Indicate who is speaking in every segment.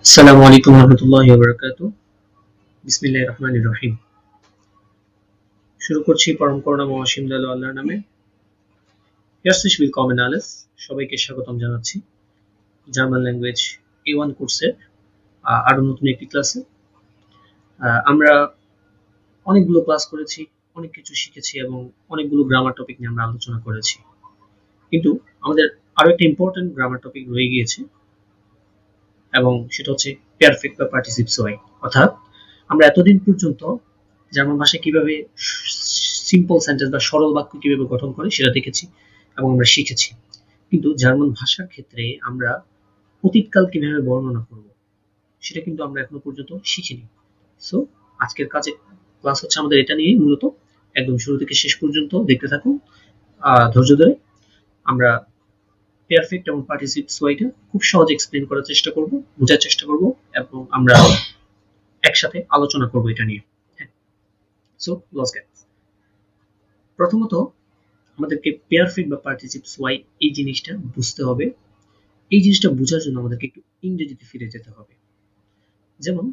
Speaker 1: আসসালামু আলাইকুম রহমতুল্লাহি ওয়া বারাকাতুহু। বিসমিল্লাহির রহমানির রহিম। শুরু করছি পরম করুণা ও অসীম দয়ালু আল্লাহর নামে। Herzlich willkommen alles, সবাইকে স্বাগতম জানাচ্ছি জার্মান ল্যাঙ্গুয়েজ A1 কোর্সের আরো নতুন একটি ক্লাসে। আমরা অনেকগুলো ক্লাস করেছি, অনেক কিছু শিখেছি এবং অনেকগুলো গ্রামার টপিক নিয়ে আমরা আলোচনা করেছি, কিন্তু আমাদের আরো একটা ইম্পর্টেন্ট গ্রামার টপিক রয়ে গিয়েছে এবং সেটা হচ্ছে পারফেক্ট বা পার্টিসিপস ওয়াই। অর্থাৎ আমরা এতদিন পর্যন্ত জার্মান ভাষায় কিভাবে সিম্পল সেন্টেন্স বা সরল বাক্য কিভাবে গঠন করে সেটা দেখেছি এবং আমরা শিখেছি, কিন্তু জার্মান ভাষার ক্ষেত্রে আমরা অতীতকাল কিভাবে বর্ণনা করব সেটা কিন্তু আমরা এখনো পর্যন্ত শিখিনি। সো আজকের ক্লাস হচ্ছে আমাদের এটা নিয়ে, মূলত একদম শুরু থেকে শেষ পর্যন্ত দেখতে থাকুন ধৈর্য ধরে। আমরা পারফেক্ট এবং পার্টিসিপস ওয়াইটা খুব সহজে এক্সপ্লেন করার চেষ্টা করব, বোঝার চেষ্টা করব এবং আমরা একসাথে আলোচনা করব এটা নিয়ে। So let's get. প্রথমত আমাদেরকে পারফেক্ট বা পার্টিসিপস ওয়াই এই জিনিসটা বুঝতে হবে। এই জিনিসটা বোঝার জন্য আমাদেরকে একটু ইংরেজিতে ফিরে যেতে হবে। যেমন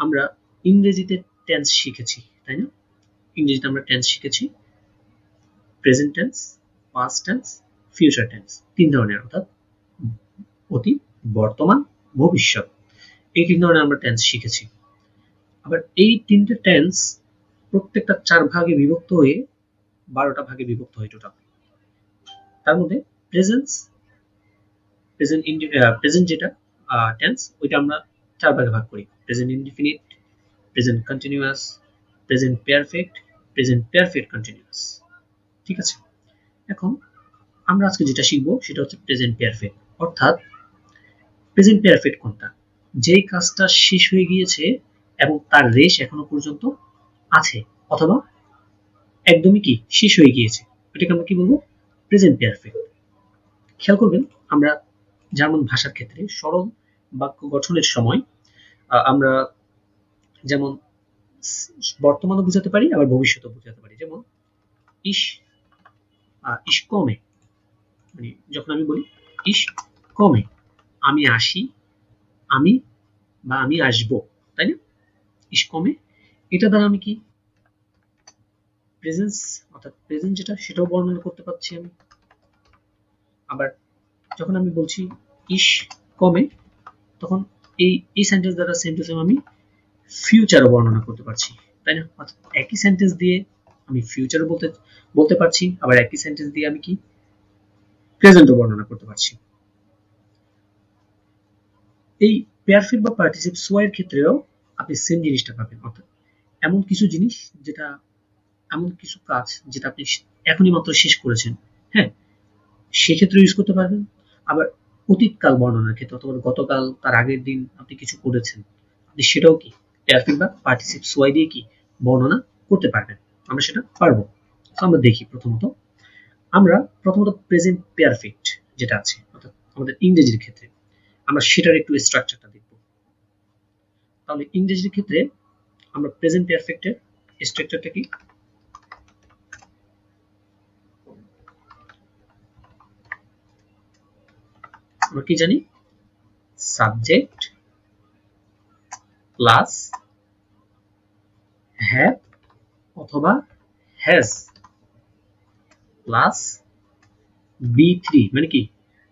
Speaker 1: আমরা ইংরেজিতে টেন্স শিখেছি, তাই না? ইংরেজিতে আমরা টেন্স শিখেছি present tense, past tense, future tense, তিন ধরনের, অর্থাৎ অতীত, বর্তমান, ভবিষ্যৎ, এই তিন ধরনের আমরা টেন্স শিখেছি। আবার এই তিনটে টেন্স প্রত্যেকটা 4 ভাগে বিভক্ত হয়ে 12টা ভাগে বিভক্ত হয় টোটাল। তার মধ্যে প্রেজেন্ট যেটা টেন্স, ওইটা আমরা 4 ভাগে ভাগ করি: present indefinite, present continuous, present perfect, present perfect continuous. ঠিক আছে, এখন আমরা আজকে যেটা শিখবো সেটা হচ্ছে প্রেজেন্ট পারফেক্ট। অর্থাৎ প্রেজেন্ট পারফেক্ট কোনটা? যেই কাজটা শেষ হয়ে গিয়েছে এবং তার রেশ এখনো পর্যন্ত আছে, অথবা একদমই কি শেষ হয়ে গিয়েছে, এটাকে আমরা কি বলবো? Present perfect. খেয়াল করবেন, আমরা জার্মান ভাষার ক্ষেত্রে সরল বাক্য গঠনের সময় আমরা যেমন বর্তমানও বুঝাতে পারি, আবার ভবিষ্যৎও বুঝাতে পারি। যেমন ইস কমে, মানে যখন আমি বলি ইস কমে, আমি আসি, আমি বা আমি আসবো, তাই না? ইস কমে, এটা দ্বারা আমি কি প্রেজেন্স, অর্থাৎ প্রেজেন্ট যেটা সেটাও বর্ণনা করতে পারছি আমি। আবার যখন আমি বলছি ইস কমে, তখন এই সেন্টেন্স দ্বারা সেন্টেন্স আমি ফিউচারও বর্ণনা করতে পারছি, তাই না? অর্থাৎ একই সেন্টেন্স দিয়ে আমি ফিউচারও বলতে পারছি, আবার একই সেন্টেন্স দিয়ে আমি কি প্রেজেন্টও বর্ণনা করতে পারছি। এই পারফেক্ট বা পার্টিসিপল ওয়াই এর ক্ষেত্রেও আপনি সেম জিনিসটা পাবেন। অর্থাৎ এমন কিছু জিনিস যেটা, এমন কিছু কাজ যেটা আপনি এখনই মাত্র শেষ করেছেন, হ্যাঁ, সেক্ষেত্রে ইউজ করতে পারবেন। আবার অতীতকাল বর্ণনার ক্ষেত্রে, অথবা গতকাল, তার আগের দিন আপনি কিছু করেছেন, আপনি সেটাও কি পারফেক্ট বা পার্টিসিপল ওয়াই দিয়ে কি বর্ণনা করতে পারবেন। আমরা সেটা পারবো। আমরা দেখি প্রথমত প্রেজেন্ট পারফেক্ট যেটা আছে, অর্থাৎ আমাদের ইংরেজির ক্ষেত্রে আমরা সেটার একটু স্ট্রাকচারটা দেখব। তাহলে ইংরেজির ক্ষেত্রে আমরা প্রেজেন্ট পারফেক্টের স্ট্রাকচারটা কি? আমরা কি জানি? সাবজেক্ট প্লাস হ্যাভ অথবা হ্যাজ প্লাস B3, মানে কি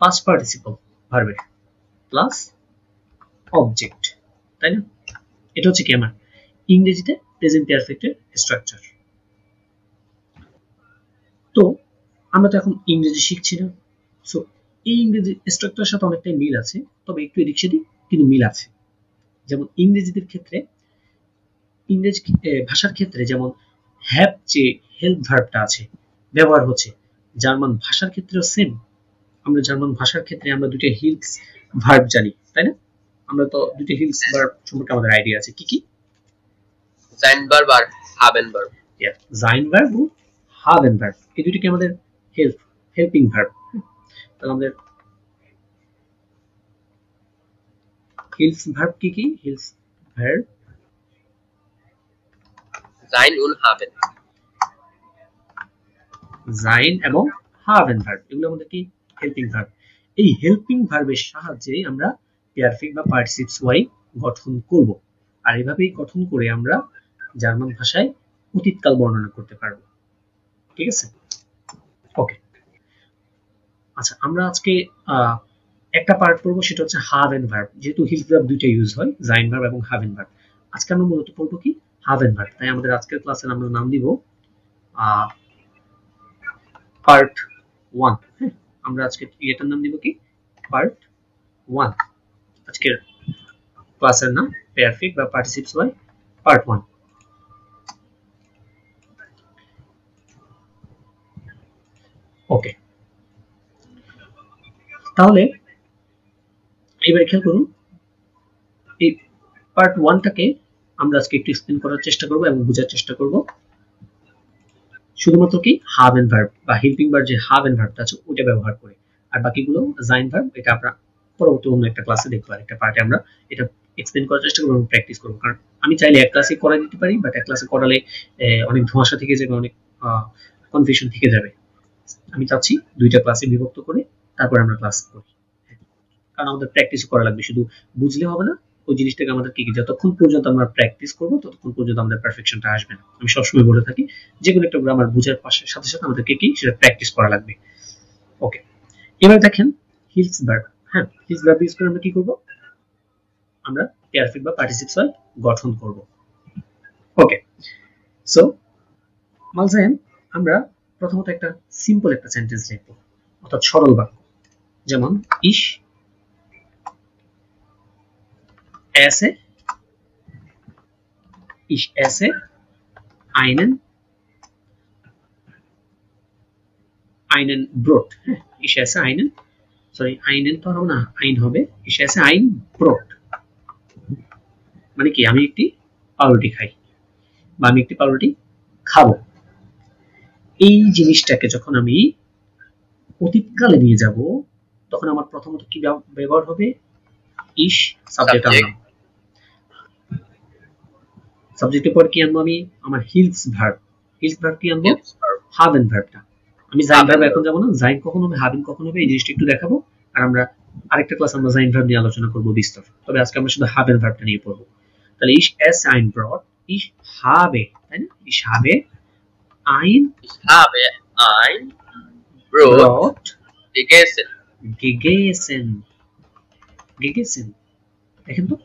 Speaker 1: পাস্ট পার্টিসিপল ভার্বের প্লাস অবজেক্ট, তাই না? এটা হচ্ছে কি আমার ইংরেজিতে প্রেজেন্ট পারফেক্টের স্ট্রাকচার। তো আমরা তো এখন ইংরেজি শিখছি না, সো এই ইংরেজি স্ট্রাকচারের সাথে অনেকটাই মিল আছে, তবে একটু এদিক সেদিক কিন্তু মিল আছে। যেমন ইংরেজিদের ক্ষেত্রে, ইংরেজি ভাষার ক্ষেত্রে যেমন হ্যাভ যে হেল্প ভার্বটা আছে ব্যবহার হচ্ছে, জার্মান ভাষার ক্ষেত্রেও সেম। আমরা জার্মান ভাষার ক্ষেত্রে আমরা দুটো হিলস ভার্ব জানি, তাই না? আমরা তো দুটো হিলস ভার্ব সম্পর্কে আমাদের আইডিয়া আছে। কি কি?
Speaker 2: sein Verb আর haben Verb।
Speaker 1: sein Verb ও haben Verb, এই দুটোকে আমাদের হেল্পিং ভার্ব। তাহলে আমাদের হিলস ভার্ব কি কি? Hills verb
Speaker 2: sein und haben,
Speaker 1: sein এবং haben ভার্ব, এগুলো আমাদের কি হেল্পিং ভার্ব। এই হেল্পিং ভার্বের সাহায্যে আমরা পেয়ারফিক্ট বা পার্টিসিপস ওয়াই গঠন করব। আর এভাবেই গঠন করে আমরা জার্মান ভাষায় অতীতকাল বর্ণনা করতে পারবো। ঠিক আছে, ওকে। আচ্ছা, আমরা আজকে একটা পার্ট পড়বো, সেটা হচ্ছে হাভেন ভার্ব। যেহেতু হিলস ভার্ব দুইটা ইউজ হয়, জাইন ভার্ব এবং হাভেন ভার্ব। আজকে আমরা মূলত পড়বো কি হাভেন ভার্ব। তাই আমাদের আজকের ক্লাসের আমরা নাম দিব পার্ট 1। হ্যাঁ, আমরা আজকে এটার নাম দিব কি পার্ট 1। আজকের ক্লাসের নাম পেয়ারফিক্ট বা পার্টিসিপস ওয়াই পার্ট 1। ওকে, তাহলে এবার খেয়াল করুন, এই পার্ট 1টাকে আমরা আজকে একটু এক্সপ্লেন করার চেষ্টা করব এবং বোঝার চেষ্টা করব। শুধুমাত্র কি হাভেন ভার্ব বা হেল্পিং ভার্ব, যে হাভেন ভার্বটা আছে ওটা ব্যবহার করে। আর বাকিগুলো জাইন ভার্ব, এটা আমরা পরবর্তী অন্য একটা ক্লাসে দেখবো, আর একটা পার্টে আমরা এটা এক্সপ্লেন করার চেষ্টা করবো এবং প্র্যাকটিস করবো। কারণ আমি চাইলে এক ক্লাসে করাই দিতে পারি, বাট এক ক্লাসে করালে অনেক ধোঁয়াশা থেকে যাবে, অনেক কনফিউশন থেকে যাবে। আমি চাচ্ছি দুইটা ক্লাসে বিভক্ত করে তারপর আমরা ক্লাস করি, কারণ আমাদের প্র্যাকটিস করা লাগবে। শুধু বুঝলে হবে না, ওই জিনিসটাকে আমাদের কি যতক্ষণ পর্যন্ত আমরা প্র্যাকটিস করবো ততক্ষণ পর্যন্ত আমাদের পারফেকশনটা আসবে না। আমি সবসময় বলে থাকি যে কোনো একটা গ্রামার বোঝার সাথে সাথে আমাদেরকে কি সেটা প্র্যাকটিস করা লাগবে। ওকে, এবার দেখেন হিলস ভার্ব। হ্যাঁ, হিলস ভার্ব ইউজ করে আমরা কি করব, আমরা পেয়ারফিক্ট বা পার্টিসিপস ওয়াই গঠন করব। ওকে, সো মালজাইন, আমরা প্রথমত একটা সিম্পল একটা সেন্টেন্স লিখব, অর্থাৎ সরল বাক্য। যেমন ইশ esse ich esse einen Brot। ich esse einen, sorry einen তো হবে না, ein হবে, ich esse ein Brot, মানে কি আমি একটি পাউরুটি খাই বা আমি একটি পাউরুটি খাবো। এই জিনিসটাকে যখন আমি অতীতকালে নিয়ে যাব, তখন আমার প্রথমত কি ব্যবহার হবে, ich সাবজেক্ট আনলাম, সাবজেক্টের পর কি আনবো আমি, আমার হিলস ভার্ব। হিলস ভার্ব কি আনবো, হাভেন ভার্বটা। আমি জাইন ভার্ব এখন যাব না, জাইন কখন হবে হাভেন কখন হবে এই জিনিসটা একটু দেখাবো, আর আমরা আরেকটা ক্লাস আমরা জাইন ভার্ব নিয়ে আলোচনা করব বিস্তর। তবে আজকে আমরা শুধু হাভেন ভার্বটা নিয়ে পড়বো। তাহলে ich esse ein Brot, ich habe, তাই না, ich habe ein Brot
Speaker 2: gegessen।
Speaker 1: gegessen দেখেন তো,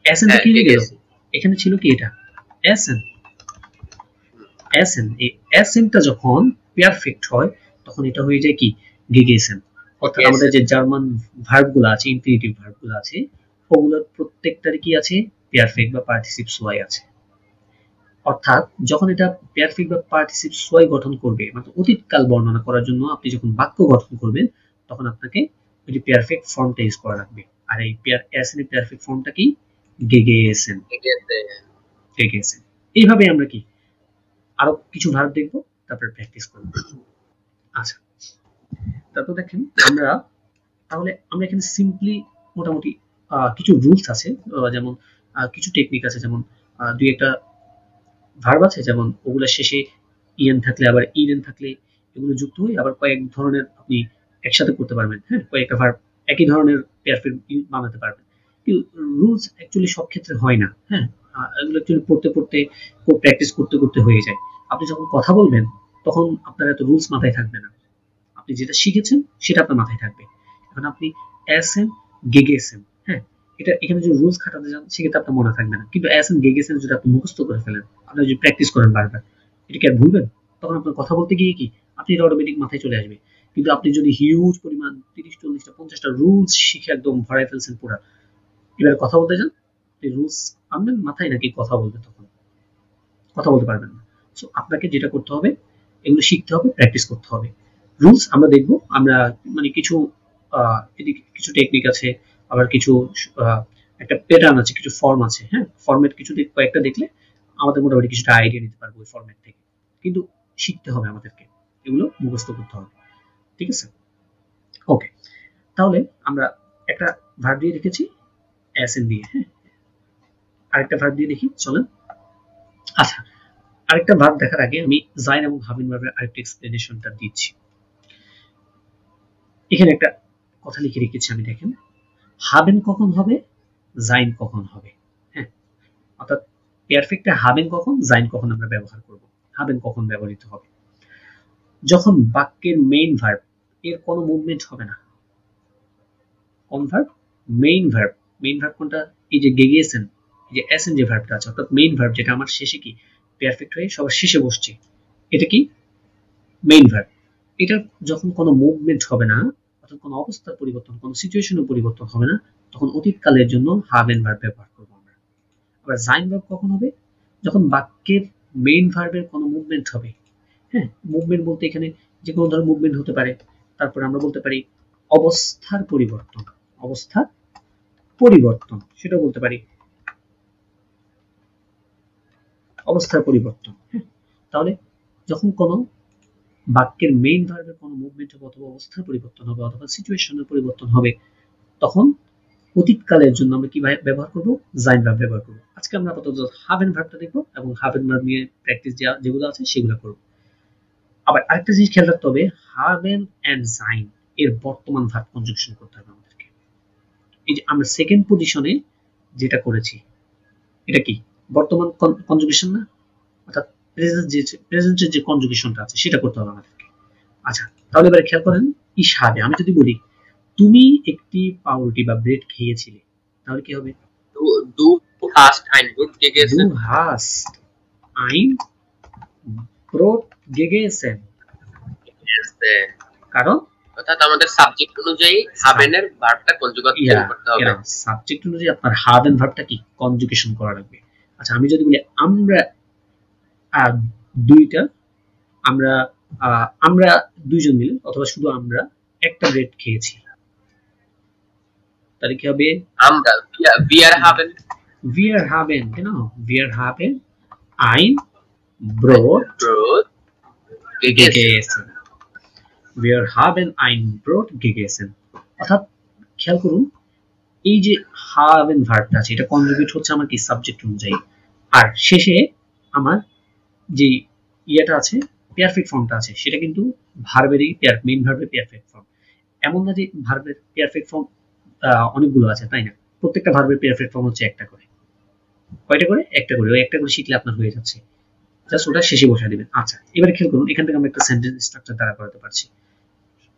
Speaker 1: এসেনটা কি হয়ে গেল, এখানে ছিল কি এটা এসেন। এই এসেনটা যখন পারফেক্ট হয় তখন এটা হয়ে যায় কি গেগেসেন। অর্থাৎ আমাদের যে জার্মান ভার্বগুলো আছে, ইনফিনিটিভ ভার্বগুলো আছে, ওগুলোর প্রত্যেকটারই কি আছে, পারফেক্ট বা পার্টিসিপস ওয়াই আছে। অর্থাৎ যখন এটা পারফেক্ট বা পার্টিসিপস ওয়াই গঠন করবে, মানে অতীতকাল বর্ণনা করার জন্য আপনি যখন বাক্য গঠন করবেন, তখন আপনাকে ওই পারফেক্ট ফর্মটা ইউজ করা লাগবে। আর এই এসেনের পারফেক্ট ফর্মটা কি গেগেসেন। এইভাবে আমরা কি আরো কিছু ভার্ব দেখবো, তারপরে প্র্যাকটিস করব। আচ্ছা, তারপর দেখেন আমরা তাহলে আমরা এখানে সিম্পলি মোটামুটি কিছু রুলস আছে, যেমন কিছু টেকনিক আছে, যেমন দুই একটা ভার্ব আছে, যেমন ওগুলা শেষে ইএন থাকলে আবার ইএন থাকলে এগুলো যুক্ত হয়ে আবার কয়েক ধরনের আপনি একসাথে করতে পারবেন। হ্যাঁ, কয়েকটা ভার্ব একই ধরনের পেয়ারফিট বানাতে পারবেন। কিন্তু রুলস অ্যাকচুয়ালি সব ক্ষেত্রে হয় না। হ্যাঁ, এগুলো অ্যাকচুয়ালি পড়তে পড়তে প্র্যাকটিস করতে করতে হয়ে যায়। আপনি যখন কথা বলবেন তখন আপনার এত রুলস মাথায় থাকবে না, আপনি যেটা শিখেছেন সেটা আপনার মাথায় থাকবে। এখন আপনি এসেন গেগেসেন, হ্যাঁ, এটা এখানে যদি রুলস খাটাতে যান সেক্ষেত্রে আপনার মনে থাকবে না। কিন্তু এসেন গেগেসেন যদি আপনি মুখস্থ করে ফেলেন, আপনি যদি প্র্যাকটিস করেন বারবার, এটাকে আর ভুলবেন, তখন আপনার কথা বলতে গিয়ে কি আপনি এটা অটোমেটিক মাথায় চলে আসবে। কিন্তু আপনি যদি হিউজ পরিমাণ 30-40টা 50টা রুলস শিখে একদম ভরাই ফেলছেন পুরা, এবার কথা বলতে যান, এই রুলস আনবেন মাথায়, নাকি কথা বলবে, তখন কথা বলতে পারবেন না। সো আপনাকে যেটা করতে হবে, এগুলো শিখতে হবে, প্র্যাকটিস করতে হবে। রুলস আমরা দেখব, আমরা মানে কিছু এদিকে কিছু টেকনিক আছে, আবার কিছু একটা প্যাটার্ন আছে, কিছু ফর্ম আছে। হ্যাঁ, ফরম্যাট কিছু কয়েকটা দেখলে আমাদের মোটামুটি কিছুটা আইডিয়া নিতে পারবো ওই ফরম্যাট থেকে। কিন্তু শিখতে হবে আমাদেরকে, এগুলো মুখস্থ করতে হবে। ঠিক আছে, ওকে। তাহলে আমরা একটা ভার্ব দিয়ে রেখেছি এসএন দিয়ে, হ্যাঁ, আরেকটা ভার্ব দিয়ে দেখি, চলেন। আচ্ছা, আরেকটা ভার্ব দেখার আগে আমি জাইন এবং হাভেন ভার্বের আরেকটা এক্সপ্লেনেশনটা দিচ্ছি। এখানে একটা কথা লিখে রেখেছি আমি, দেখেন, হাবেন কখন হবে, জাইন কখন হবে। হ্যাঁ, অর্থাৎ পারফেক্টে হাবেন কখন, জাইন কখন আমরা ব্যবহার করব। হাবেন কখন ব্যবহৃত হবে, যখন বাক্যের মেইন ভার্ব এর কোনো মুভমেন্ট হবে না। কোন verb? Main verb. Main verb কোনটা? এই যে গেগেছেন, এই যে এসেন যে ভার্বটা আছে, অর্থাৎ মেইন ভার্ব যেটা আমার শেষে কি পারফেক্ট হয়ে সবার শেষে বসছে, এটা কি মেইন ভার্ব। এটা যখন কোনো মুভমেন্ট হবে না, অর্থাৎ কোনো অবস্থার পরিবর্তন, কোনো সিচুয়েশনের পরিবর্তন হবে না, তখন অতীতকালের জন্য হাবেন ভার্ব ব্যবহার করব আমরা। আবার জাইন ভার্ব কখন হবে, যখন বাক্যের মেইন ভার্বের কোনো মুভমেন্ট হবে। হ্যাঁ, মুভমেন্ট বলতে এখানে যে কোনো ধরনের মুভমেন্ট হতে পারে। তারপরে আমরা বলতে পারি অবস্থার পরিবর্তন, অবস্থার পরিবর্তন সেটা বলতে পারি, অবস্থার পরিবর্তন। হ্যাঁ, তাহলে যখন কোনো বাক্যের মেইন ভার্বের কোনো মুভমেন্ট হবে অথবা অবস্থার পরিবর্তন হবে অথবা সিচুয়েশনের পরিবর্তন হবে, তখন অতীতকালের জন্য আমরা কি ব্যবহার করব, জাইন ভার্ব ব্যবহার করব। আজকে আমরা আপাতত হাবেন ভার্বটা দেখব এবং হাবেন ভার্ব নিয়ে প্র্যাকটিস যেগুলো আছে সেগুলো করব। আবার আরেকটা জিনিস খেয়াল রাখতে হবে, হাবেন এন্ড জাইন এর বর্তমান ভার্ব কনজুগেশন করতে হবে আমাদেরকে। এই যে আমরা সেকেন্ড পজিশনে যেটা করেছি, এটা কি বর্তমান কনজুগেশন না, অর্থাৎ প্রেজেন্টের যে কনজুগেশনটা আছে সেটা করতে হবে আমাদেরকে। আচ্ছা, তাহলে এবারে খেয়াল করেন, ইশহাবে আমি যদি বলি তুমি একটি পাউরুটি বা ব্রেড খেয়েছিলে, তাহলে কি হবে?
Speaker 2: Du hast ein Brot gegessen.
Speaker 1: Du hast ein Brot gegessen. কারণ
Speaker 2: অর্থাৎ আমাদের সাবজেক্ট অনুযায়ী হাবেনের ভার্বটা কনজুগেশন করতে হবে।
Speaker 1: সাবজেক্ট অনুযায়ী আপনার হাবেন ভার্বটা কি কনজুগেশন করা লাগবে। আচ্ছা, আমি যদি বলি আমরা দুইটা, আমরা দুইজন মিলে অথবা শুধু আমরা একটা ব্রেড খেয়েছি, তাহলে কি হবে?
Speaker 2: আমরা wir haben
Speaker 1: genau, wir haben ein Brot gegessen. Wir haben ein Brot gegessen. অর্থাৎ খেয়াল করুন, এই যে haben ভার্বটা আছে এটা কনজুগেট হচ্ছে আমার কি সাবজেক্ট অনুযায়ী, আর শেষে আমার যে ইয়েটা আছে পারফেক্ট ফর্মটা আছে সেটা কিন্তু ভার্বেরই মেইন ভার্বের পারফেক্ট ফর্ম। এমন না যে ভার্বের পারফেক্ট ফর্ম অনেকগুলো আছে, তাই না? প্রত্যেকটা ভার্বের পারফেক্ট ফর্ম হচ্ছে একটা করে। কয়টা করে? একটা করে। ওই একটা করে শিখলে আপনার হয়ে যাচ্ছে, জাস্ট ওটা শেষে বসা দিবেন। আচ্ছা, এবারে খেয়াল করুন, এখান থেকে আমরা একটা সেন্টেন্স স্ট্রাকচার দ্বারা করাতে পারছি।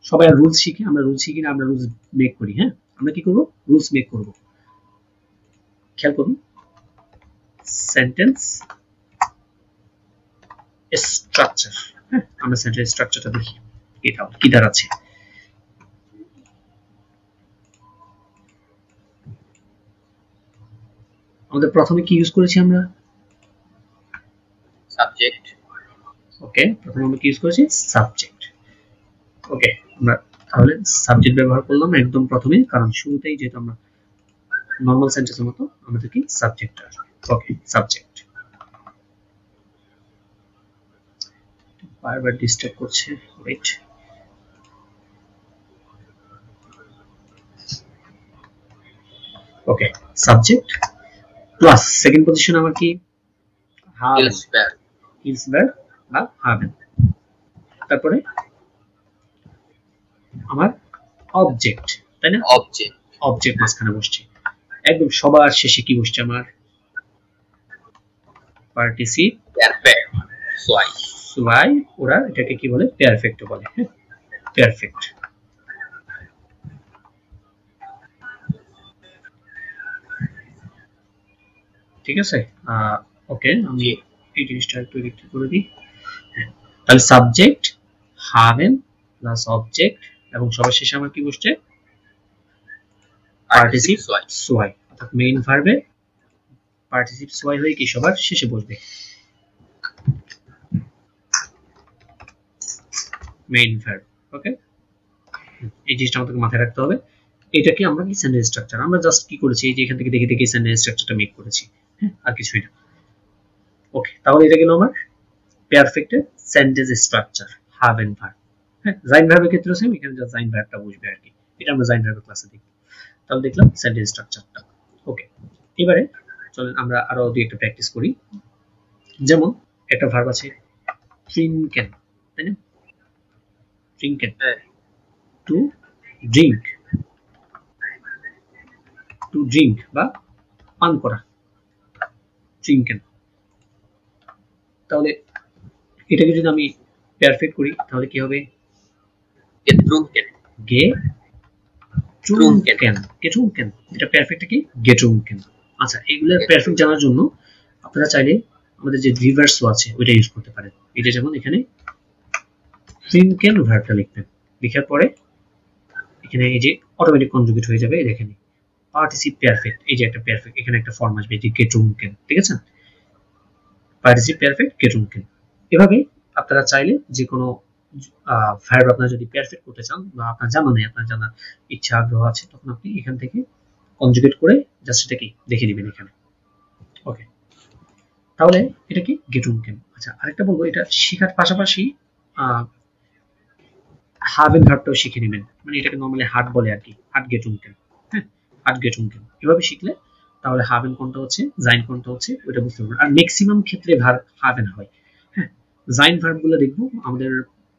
Speaker 1: সবাই রুলস শিখি, আমরা রুলস শিখি না, আমরা রুলস মেক করি। হ্যাঁ, আমরা কি করব? রুলস মেক করব। খেয়াল করুন, সেন্টেন্স স্ট্রাকচার। হ্যাঁ, আমরা সেন্টেন্স স্ট্রাকচারটা দেখি এটা কি দাঁড়াচ্ছে। আমাদের প্রথমে কি ইউজ করেছি আমরা?
Speaker 2: সাবজেক্ট।
Speaker 1: ওকে, প্রথমে আমরা কি ইউজ করেছি? সাবজেক্ট। ওকে, আমরা তাহলে সাবজেক্ট ব্যবহার করলাম একদম প্রথমে, কারণ শুরুতেই যেহেতু আমরা নরমাল সেন্টেন্সের মতো আমাদের কি সাবজেক্ট আসবে। ওকে, সাবজেক্ট। বারবার ডিস্টার্ব করছে, ওয়েট। ওকে, সাবজেক্ট প্লাস সেকেন্ড পজিশন আমার কি ইলসবার বা হাবেন। তারপরে আমার অবজেক্ট, তাই না? অবজেক্ট মাঝখানে বসছে। একদম সবার শেষে কি বসছে আমার? পার্টিসিপ
Speaker 2: পারফেক্ট।
Speaker 1: সোয়াই ওরা এটাকে কি বলে? পারফেক্ট বলে। হ্যাঁ, পারফেক্ট। ঠিক আছে, ওকে, আমি এই জিনিসটা একটু এডিট করে দিই। তাহলে সাবজেক্ট হাবেন প্লাস অবজেক্ট এবং সবার শেষে আমার কি বসছে? পার্টিসিপ সোয়াই, অর্থাৎ মেইন ভার্বে পার্টিসিপ সোয়াই হয়ে কি সবার শেষে বসবে, মেইন ভার্ব। ওকে, এই জিনিসটা আমাদের মাথায় রাখতে হবে। এটা কি আমরা কি সেন্টেন্স স্ট্রাকচার, আমরা জাস্ট কি করেছি, এই যে এখান থেকে দেখে দেখে সেন্টেন্স স্ট্রাকচারটা মেক করেছি। হ্যাঁ, আর কিছুই না। ওকে, তাহলে এটা গেল আমার পারফেক্টের সেন্টেন্স স্ট্রাকচার হাবেন ভার্ব। হ্যাঁ, জাইন ভার্বের ক্ষেত্রে সেম, এখানে জাস্ট জাইন ভার্বটা বসবে আর কি। এটা আমরা জাইন ভার্বের ক্লাসে দেখব। তাহলে দেখলাম সেন্টেন্স স্ট্রাকচারটা। ওকে, এবারে চলেন আমরা আরো দুই একটা প্র্যাকটিস করি। যেমন একটা ভার্ব আছে ট্রিনকেন, তাই না? ট্রিনকেন, টু ড্রিঙ্ক। টু ড্রিঙ্ক বা পান করা, ট্রিঙ্কেন। তাহলে এটাকে যদি আমি পারফেক্ট করি তাহলে কি হবে?
Speaker 2: getrunken,
Speaker 1: getrunken, getrunken। এটা পারফেক্টটা কি? getrunken। আচ্ছা, এগুলোর পারফেক্ট জানার জন্য আপনারা চাইলে আমাদের যে রিভার্স আছে ওইটা ইউজ করতে পারেন। এটা যেমন এখানে ট্রিঙ্কেন ভার্বটা লিখবেন, লেখার পরে এখানে এই যে অটোমেটিক কনজুগেট হয়ে যাবে। দেখেন পার্টিসিপ পারফেক্ট, এই যে একটা পারফেক্ট, এখানে একটা ফর্ম আসবে যে getrunken, ঠিক আছে? পার্টিসিপ পারফেক্ট getrunken। এভাবে আপনারা চাইলে যে কোনো ভার্ব আপনারা যদি পারফেক্ট করতে চান বা আপনার জানা নেই, আপনার জানার ইচ্ছা আগ্রহ আছে, তখন আপনি এখান থেকে কনজুগেট করে জাস্ট এটা কি দেখে নেবেন এখানে। ওকে, তাহলে এটা কি getrunken। আচ্ছা, আরেকটা বলবো, এটা শেখার পাশাপাশি হাবেন ভার্বটাও শিখে নেবেন। মানে এটাকে নরমালি হাট বলে আর কি, হাট getrunken। হ্যাঁ, হাট getrunken এভাবে শিখলে তাহলে হাবেন কোনটা হচ্ছে, জাইন কোনটা হচ্ছে ওটা বুঝতে পারবেন। আর ম্যাক্সিমাম ক্ষেত্রে ভার্ব হাবেন হয়। হ্যাঁ, জাইন ভার্ব গুলো দেখবো আমাদের,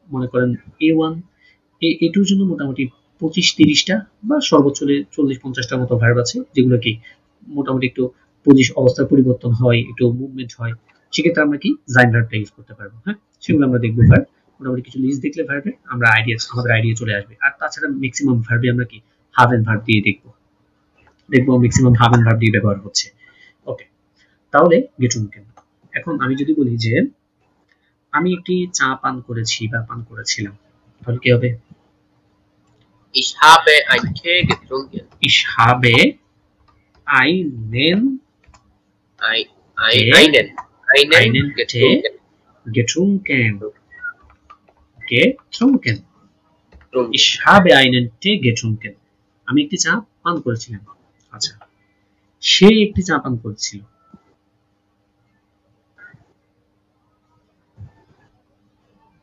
Speaker 1: মনে করেন A1 A2 এর জন্য মোটামুটি 25-30টা বা সর্বোচ্চ 40-50টার মতো ভার্ব আছে, যেগুলো কি মোটামুটি একটু অবস্থার পরিবর্তন হয়, একটু মুভমেন্ট হয়, সেক্ষেত্রে আমরা কি জাইন ভার্বটা ইউজ করতে পারবো। হ্যাঁ, সেগুলো আমরা দেখবো। ভার্ব মোটামুটি কিছু লিস্ট দেখলে ভার্বে আমরা আমাদের আইডিয়া চলে আসবে। আর তাছাড়া ম্যাক্সিমাম ভার্বে আমরা কি হাবেন ভার্ব দিয়ে দেখবো ম্যাক্সিমাম হাবেন ভার্ব দিয়ে ব্যবহার হচ্ছে। ওকে, তাহলে getrunken। এখন আমি যদি বলি যে আমি একটি চা পান করেছি বা পান করেছিলাম, তাহলে কি হবে?
Speaker 2: ich habe einen Tee getrunken,
Speaker 1: ich habe einen Tee getrunken, ich habe einen Tee getrunken। আমি একটি চা পান করেছিলাম। আচ্ছা, সে একটি চা পান করেছিল,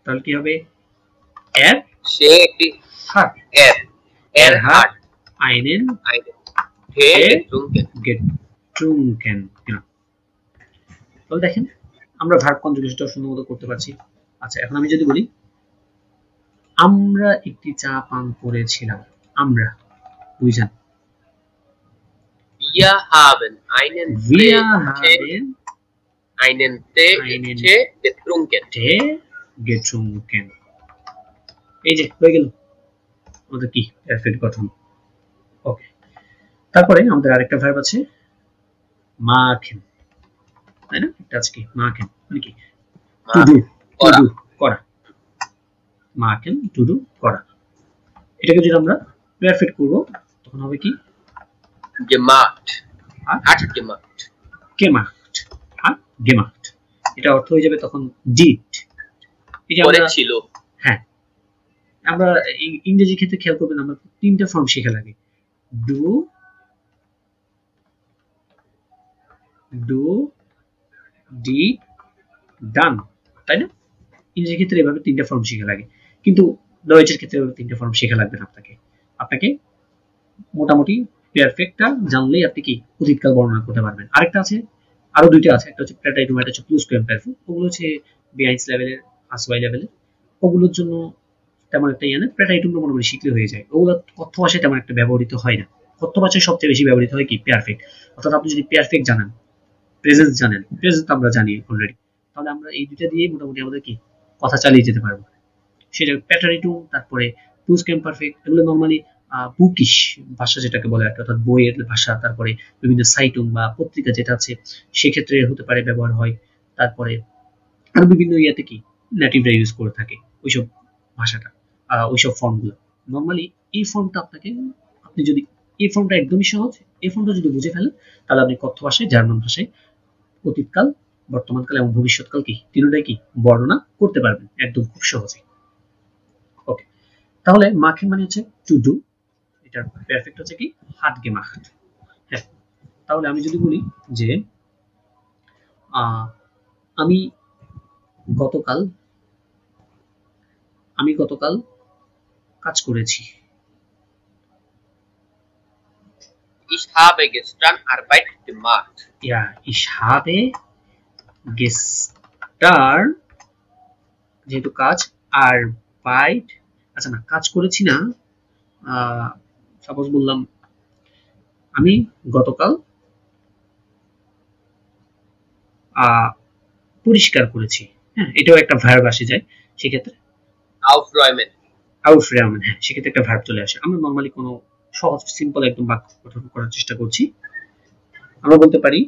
Speaker 1: তাহলে কি হবে?
Speaker 2: সে একটি hat
Speaker 1: einen
Speaker 2: Tee
Speaker 1: getrunken। তাহলে দেখেন আমরা ভার্ব কনজুগেশনটা সুন্দর করতে পারছি। আচ্ছা, এখন আমি যদি বলি আমরা একটি চা পান করেছিলাম, আমরা বুঝছেন?
Speaker 2: wir haben einen Tee getrunken,
Speaker 1: এই যে হয়ে গেল আমাদের কি পারফেক্ট গঠন। ওকে, তারপরে আমাদের আরেকটা ভার্ব আছে machen, তাই না? এটা আছে কি machen, মানে কি টু ডু, করা। machen টু ডু, করা। এটাকে যদি আমরা পারফেক্ট করব তখন হবে কি
Speaker 2: gemacht,
Speaker 1: gemacht। এটা অর্থ হয়ে যাবে তখন did। এই যে
Speaker 2: করেছিল।
Speaker 1: হ্যাঁ, আমরা ইংরেজি ক্ষেত্রে খেয়াল করবেন আমরা তিনটা ফর্ম শেখা লাগে, ডু, ডিড, ডান, তাই না? ইংরেজি ক্ষেত্রে এভাবে তিনটা ফর্ম শেখা লাগে, কিন্তু ডয়েচের ক্ষেত্রে এভাবে তিনটা ফর্ম শেখা লাগবে না। আপনাকে মোটামুটি পারফেক্টটা জানলেই আপনি কি অতীতকাল বর্ণনা করতে পারবেন। আরেকটা আছে, আরো দুইটা আছে, একটা হচ্ছে প্রেটাইটুম, একটা হচ্ছে প্লুসকুয়ামপারফেক্ট। ওগুলো হচ্ছে বিহাইন্স লেভেলের, আসওয়াই লেভেলের। ওগুলোর জন্য তেমন একটা ইয়ে না, প্রেটাইটুমটা মোটামুটি শিখলে হয়ে যায়। ওগুলো কথ্য ভাষায় তেমন একটা ব্যবহৃত হয় না। কথ্য ভাষায় সবচেয়ে বেশি ব্যবহৃত হয় কি পারফেক্ট। অর্থাৎ আপনি যদি পারফেক্ট জানেন, প্রেজেন্স জানেন, প্রেজেন্স আমরা জানি অলরেডি, তাহলে আমরা এই দুইটা দিয়ে মোটামুটি আমাদের কি কথা চালিয়ে যেতে পারবো। সেটা প্রেটাইটুম, তারপরে প্লুসকুয়ামপারফেক্ট, এগুলো নরমালি বুকিশ ভাষা যেটাকে বলে, অর্থাৎ বইয়ের ভাষা। তারপরে বিভিন্ন সাইটুম বা পত্রিকা যেটা আছে সেক্ষেত্রে হতে পারে ব্যবহার হয়। তারপরে আরো বিভিন্ন ইয়াতে কি নেটিভরা ইউজ করে থাকে ওইসব ভাষাটা, ওইসব ফর্মগুলো। নরমালি এই ফর্মটা আপনি যদি এই ফর্মটা একদমই সহজ, এই ফর্মটা যদি বুঝে ফেলেন তাহলে আপনি কথ্য ভাষায়, জার্মান ভাষায় অতীতকাল, বর্তমানকাল এবং ভবিষ্যৎকাল কি তিনটাই কি বর্ণনা করতে পারবেন একদম খুব সহজে। ওকে, তাহলে মাখেন মানে হচ্ছে টু ডু, এটার পারফেক্ট হচ্ছে কি হাট gemacht। হ্যাঁ, তাহলে আমি যদি বলি যে আমি গতকাল কাজ করেছি,
Speaker 2: ich habe gestern Arbeit gemacht,
Speaker 1: ich habe gestern, যেহেতু কাজ, Arbeit, আচ্ছা না কাজ করেছি না, সাপোজ বললাম আমি গতকাল পরিষ্কার করেছি। হ্যাঁ, এটাও একটা ভার্ব আসে যায় সেক্ষেত্রে
Speaker 2: aufräumen
Speaker 1: aufräumen, হ্যাঁ সেক্ষেত্রে একটা ভার্ব চলে আসে। আমরা নরমালি কোনো সহজ সিম্পল একদম বাক্য গঠন করার চেষ্টা করছি। আমরা বলতে পারি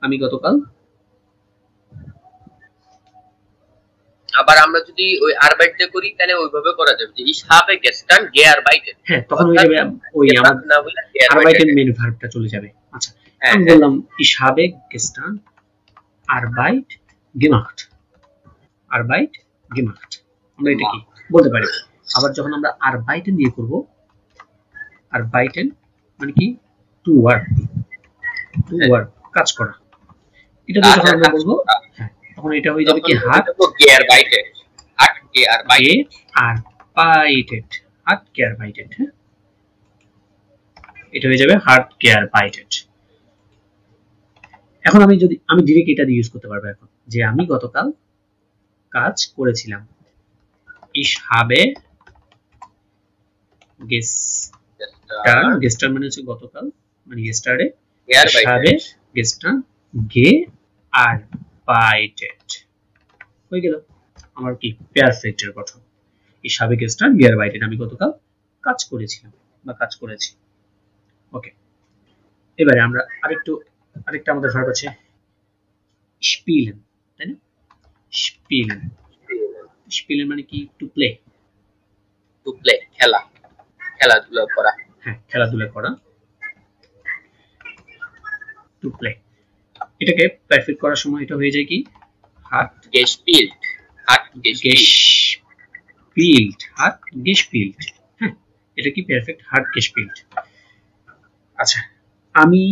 Speaker 1: আমি গতকাল,
Speaker 2: আবার আমরা যদি ওই আরবাইট দিয়ে করি তাহলে ওইভাবে করা যাবে যে ich habe gestern gearbeitet।
Speaker 1: হ্যাঁ তখন হয়ে যাবে ওই আমাদের
Speaker 2: না বলে
Speaker 1: আরবাইটেন মেন ভার্বটা চলে যাবে। আচ্ছা আমি বললাম ich habe gestern Arbeit gemacht, Arbeit gemacht, আমরা এটা কি বলতে পারি। আবার যখন আমরা আরবাইটেন দিয়ে করব, আরবাইটেন মানে কি টু ওয়ার্ক, টু ওয়ার্ক কাজ করা, এটা দিয়ে যখন আমরা বলবো হ্যাঁ তখন এটা হয়ে যাবে কি hat
Speaker 2: gearbeitet, hat gearbeitet,
Speaker 1: gearbeitet, hat gearbeitet, হ্যাঁ এটা হয়ে যাবে hat gearbeitet। এখন আমি ডিরেক্ট এটা দিয়ে ইউজ করতে পারবো এখন যে আমি গতকাল কাজ করেছিলাম। ich habe gestern মানে হচ্ছে গতকাল মানে yesterday, ich habe gestern gearbeitet হয়ে গেল আমার কি পারফেক্ট এর গঠন। ich habe gestern gearbeitet, আমি গতকাল কাজ করেছিলাম বা কাজ করেছি। ওকে, এবারে আমরা আরেকটা আমাদের ভার্ব আছে spielen, তাই না? spielen, spielen মানে কি টু প্লে,
Speaker 2: টু প্লে খেলাধুলা করা,
Speaker 1: হ্যাঁ খেলাধুলা করা, টু প্লে। এটাকে পারফেক্ট করার সময় এটা হয়ে যায় কি hat
Speaker 2: gespielt, hat gespielt,
Speaker 1: hat gespielt, হ্যাঁ এটা কি পারফেক্ট hat gespielt। আচ্ছা আমি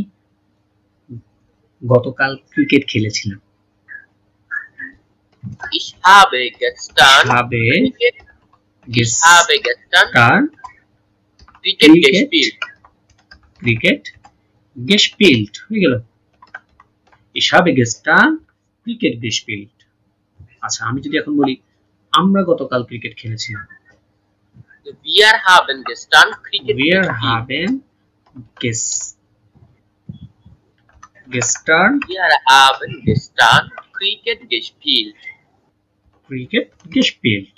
Speaker 1: গতকাল ক্রিকেট খেলেছিলাম।
Speaker 2: ich habe gestern
Speaker 1: cricket gespielt হয়ে গেল ich habe gestern cricket gespielt। আচ্ছা আমি যদি এখন বলি আমরা গতকাল ক্রিকেট খেলেছিলাম,
Speaker 2: wir haben gestern cricket
Speaker 1: gespielt।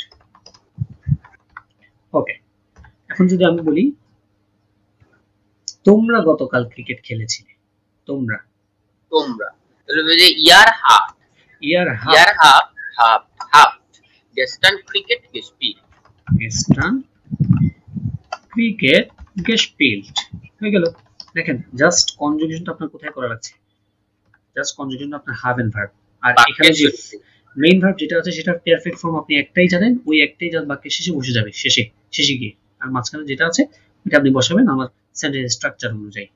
Speaker 1: ওকে, এখন যদি আমি বলি তোমরা গতকাল ক্রিকেট খেলেছিলে, তোমরা
Speaker 2: তাহলে যে ihr habt gestern cricket gespielt
Speaker 1: হয়ে গেল। দেখেন জাস্ট কনজুগেশনটা আপনার কোথায় করা লাগছে, জাস্ট কনজুগেশনটা আপনার have and verb, আর এখানে যে মেইন ভার্ব যেটা আছে সেটা পারফেক্ট ফর্ম আপনি একটাই জানেন, ওই একটাই বাক্যের শেষে বসে যাবে, শেষে গিয়ে, আর মাঝখানে যেটা আছে এটা আপনি বসাবেন আমার সেন্টেন্স স্ট্রাকচার অনুযায়ী।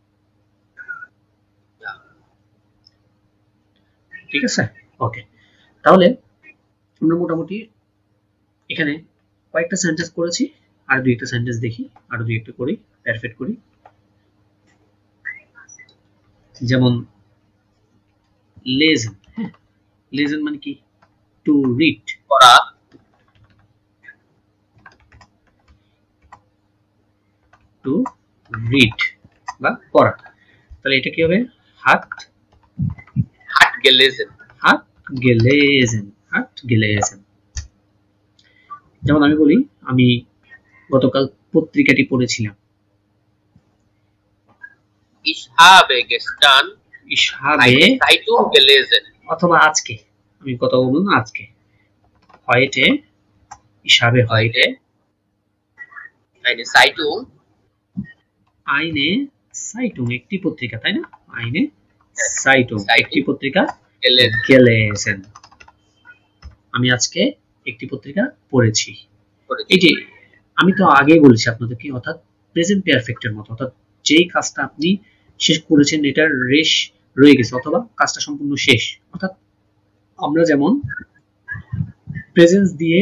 Speaker 1: ঠিক আছে, ওকে। তাহলে আমরা মোটামুটি এখানে কয়েকটা সেন্টেন্স করেছি, আর দুই একটা সেন্টেন্স দেখি, আরো দুই একটা করি, পারফেক্ট করি। যেমন লেসন, হ্যাঁ লেসন মানে কি টু রিড,
Speaker 2: পড়া,
Speaker 1: টু রিড বা পড়া। তাহলে এটা কি হবে hat gelesen। যেমন আমি বলি আমি গতকাল পত্রিকাটি পড়েছিলাম,
Speaker 2: ich habe Zeitung gelesen,
Speaker 1: অথবা আজকে আমি কথা বলবো না আজকে heute, ich habe heute
Speaker 2: eine Zeitung
Speaker 1: একটি পত্রিকা, তাই না? eine Zeitung একটি পত্রিকা gelesen, আমি আজকে একটি পত্রিকা পড়েছি। এই যে আমি তো আগেই বলেছি আপনাদেরকে, অর্থাৎ প্রেজেন্ট পারফেক্টের মতো, অর্থাৎ যেই কাজটা আপনি শেষ করেছেন এটার রেশ রয়ে গেছে অথবা কাজটা সম্পূর্ণ শেষ। অর্থাৎ আমরা যেমন প্রেজেন্স দিয়ে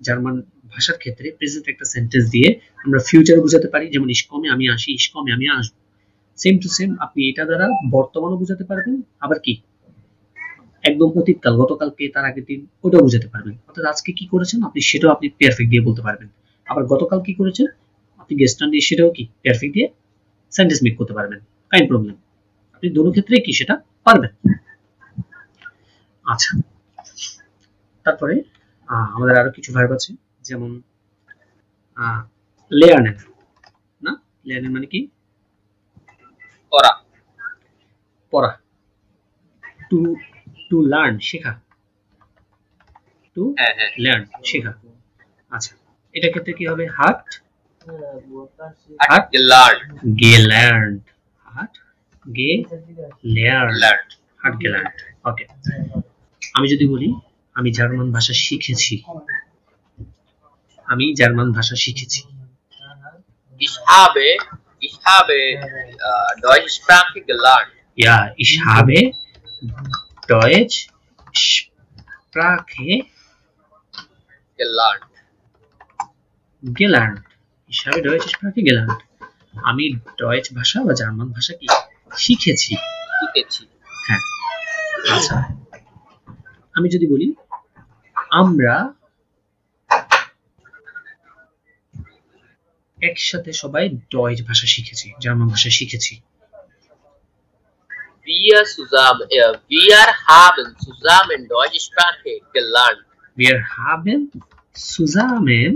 Speaker 1: জার্মান ভাষার ক্ষেত্রে প্রেজেন্ট একটা সেন্টেন্স দিয়ে আমরা ফিউচার বোঝাতে পারি, যেমন ich komme আমি আসি, ich komme আমি আসবো। সেম টু সেম আপনি এটা দ্বারা বর্তমানও বোঝাতে পারবেন, আবার কি একদম অতীতকাল গতকালকে তার আগের দিন ওটাও বোঝাতে পারবেন। অর্থাৎ আজকে কি করেছেন আপনি সেটাও আপনি পারফেক্ট দিয়ে বলতে পারবেন, আবার গতকাল কি করেছেন আপনি গেস্টার্ন দিয়ে সেটাও কি পারফেক্ট দিয়ে সেন্টেন্স মেক করতে পারবেন। কাইন প্রবলেম, আপনি দুটো ক্ষেত্রে কি সেটা পারবেন। আচ্ছা, তারপরে আমাদের আরো কিছু ভার্ব আছে, যেমন লেয়ার্নেন, না লেয়ার্নেন মানে কি
Speaker 2: পড়া,
Speaker 1: পড়া, টু টু লার্ন শেখা, টু লার্ন শেখা। আচ্ছা, এটা ক্ষেত্রে কি হবে? হাট
Speaker 2: গেলার্ন,
Speaker 1: গেলার্ন, হাট গেলার্ন, হাট গেলার্ন। ওকে, আমি যদি বলি আমি জার্মান ভাষা শিখেছি, আমি জার্মান ভাষা শিখেছি।
Speaker 2: ich habe Deutsche Sprache gelernt.
Speaker 1: Ja, ich habe Deutsch Sprache
Speaker 2: gelernt.
Speaker 1: gelernt. Ich habe Deutsch Sprache gelernt. আমি ডয়েচ ভাষা বা জার্মান ভাষা কি শিখেছি। হ্যাঁ, আচ্ছা, আমি যদি বলি আমরা একসাথে সবাই ডয়েচ ভাষা শিখেছি, জার্মান ভাষা শিখেছি।
Speaker 2: Wir haben zusammen Deutsche Sprache gelernt.
Speaker 1: Wir haben zusammen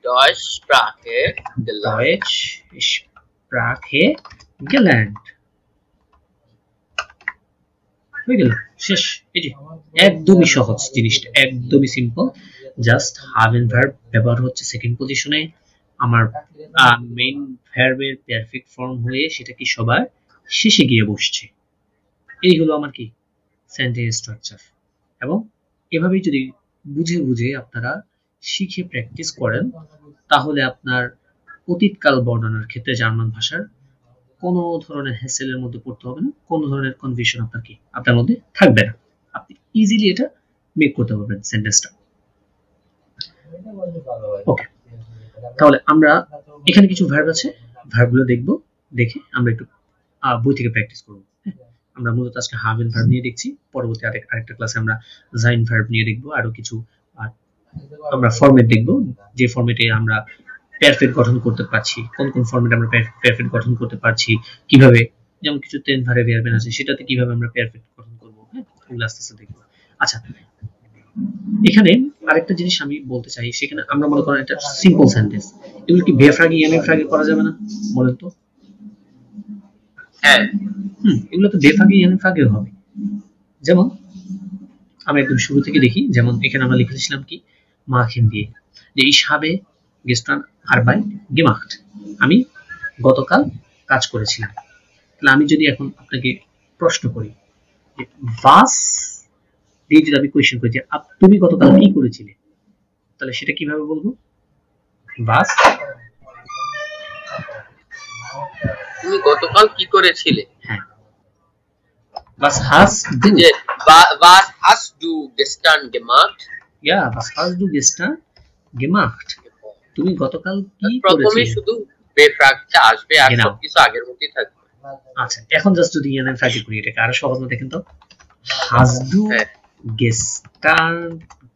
Speaker 2: Deutsche Sprache gelernt.
Speaker 1: Deutsch Sprache gelernt. হয়ে গেল, শেষ। এই যে একদমই সহজ জিনিসটা, একদমই সিম্পল। জাস্ট হাভেন ভার্ব ব্যবহার হচ্ছে সেকেন্ড পজিশনে, আমার মেইন ভার্বের পারফেক্ট ফর্ম হয়ে সেটা কি সবার শেষে গিয়ে বসছে। এই হলো আমার কি সেন্টেন্স স্ট্রাকচার। এবং এভাবেই যদি বুঝে বুঝে আপনারা শিখে প্র্যাকটিস করেন, তাহলে আপনার অতীতকাল বর্ণনার ক্ষেত্রে জার্মান ভাষার কোনো ধরনের হ্যাসেলের মধ্যে পড়তে হবে না, কোনো ধরনের কনফিউশন আপনার মধ্যে থাকবে না। আপনি ইজিলি এটা মেক করতে পারবেন সেন্টেন্সটা। ওকে, তাহলে আমরা এখানে কিছু ভার্ব আছে, ভার্বগুলো দেখব, দেখে আমরা একটু বই থেকে প্র্যাকটিস করব। আমরা মূলত আজকে হাভেন ভার্ব নিয়ে দেখছি, পরবর্তী আরেকটা ক্লাসে আমরা জাইন ভার্ব নিয়ে দেখব, আরো কিছু আমরা ফরম্যাট দেখব, যে ফরম্যাটে আমরা পারফেক্ট গঠন করতে পারছি, কোন কোন ফরম্যাটে আমরা পারফেক্ট গঠন করতে পারছি, কিভাবে, যেমন কিছু টেন ভার্ব এয়ারবেন আছে, সেটাতে কিভাবে আমরা পারফেক্ট গঠন করব। হ্যাঁ, ওগুলো আস্তে আস্তে দেখব। আচ্ছা, এখানে আরেকটা জিনিস আমি বলতে চাই, সেখানে আমরা মনে করেন একটা সিম্পল সেন্টেন্স, এগুলো কি বেফ্রাগি ইয়ানফ্রাগি করা যাবে না বলেন তো?
Speaker 2: হ্যাঁ,
Speaker 1: এগুলো তো বেফ্রাগি ইয়ানফ্রাগি হবে। যেমন আমি একদম শুরু থেকে দেখি, যেমন এখানে আমরা লিখেছিলাম কি মাখেন দিয়ে, যে ich habe gestern Arbeit gemacht, আমি গতকাল কাজ করেছিলাম। তাহলে আমি যদি এখন আপনাকে প্রশ্ন করি যে was দিয়ে যদি আমি কোয়েশ্চেন করি যে তুমি গতকাল কি করেছিলে, তাহলে সেটা কিভাবে বলবো? was,
Speaker 2: তুমি গতকাল কি করেছিলে?
Speaker 1: হ্যাঁ, was hast du,
Speaker 2: was hast du gestern gemacht?
Speaker 1: ja, was hast du gestern gemacht, তুমি গতকাল কি করেছিলে।
Speaker 2: প্রথমে শুধু বেফ্রাগটা আসবে আর সবকিছু আগের মতই থাকবে।
Speaker 1: আচ্ছা, এখন জাস্ট যদি ইয়ানের ফ্রাগি করি, এটাকে আরো সহজ না দেখেন তো, hast du gestern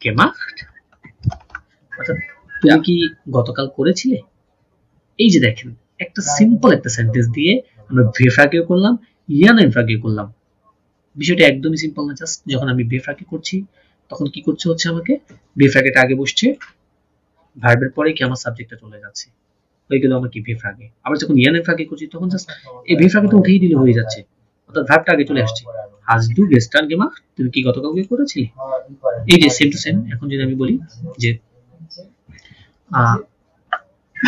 Speaker 1: gemacht, অর্থাৎ তুমি কি গতকাল করেছিলে। এই যে দেখেন, একটা সিম্পল একটা সেন্টেন্স দিয়ে আমরা বেফ্রাগিও করলাম, ইয়ানের ফ্রাগিও করলাম। বিষয়টা একদমই সিম্পল না। জাস্ট যখন আমি বেফ্রাগি করছি, তখন কি করছে হচ্ছে আমাকে বেফ্রাগিটা আগে বসছে, ভার্বের পরে কি আমার সাবজেক্টটা চলে যাচ্ছে, হয়ে গেল আমার কি বেফ্রাগে। আবার যখন ইয়ানের ফ্রাগে করছি, তখন জাস্ট এই বেফ্রাগেটা উঠেই দিলে হয়ে যাচ্ছে, অর্থাৎ ভার্বটা আগে চলে আসছে। hast du gestern gemacht, তুমি কি গতকাল করেছিলে। এই যে সেম টু সেম। এখন যদি আমি বলি যে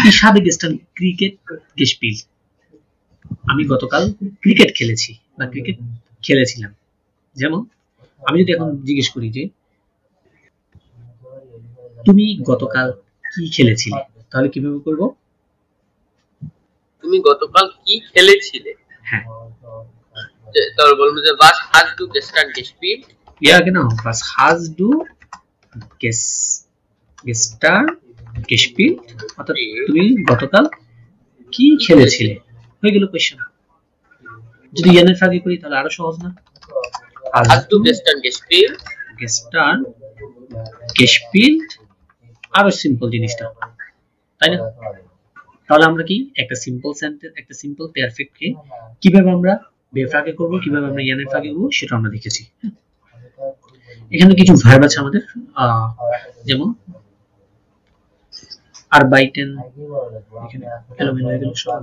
Speaker 1: ich habe gestern Cricket gespielt, আমি গতকাল ক্রিকেট খেলেছি বা ক্রিকেট খেলেছিলাম। যেমন আমি যদি এখন জিজ্ঞেস করি যে তুমি গতকাল কি খেলেছিলে, তাহলে কিভাবে করব?
Speaker 2: তুমি গতকাল কি খেলেছিলে।
Speaker 1: হ্যাঁ,
Speaker 2: তাহলে বলবো যে was hast du gestern gespielt?
Speaker 1: Ja, genau. Was hast du gestern gespielt? অর্থাৎ তুমি গতকাল কি খেলেছিলে, হয়ে গেল কোশ্চেন। যদি ইয়ানের ফ্রাগে করি তাহলে আরো সহজ না?
Speaker 2: hast du gestern gespielt?
Speaker 1: gestern gespielt, আরো সিম্পল জিনিসটা, তাই না? তাহলে আমরা কি একটা সিম্পল সেন্টেন্স, একটা সিম্পল পারফেক্টকে কিভাবে আমরা বেফাকে করব, কিভাবে আমরা ইয়ানের ফাঁকে করব সেটা আমরা দেখেছি। এখানে কিছু ভার্ব আছে আমাদের, যেমন আরবাইটেন, এখানে এলোমেলো হয়ে গেল সব,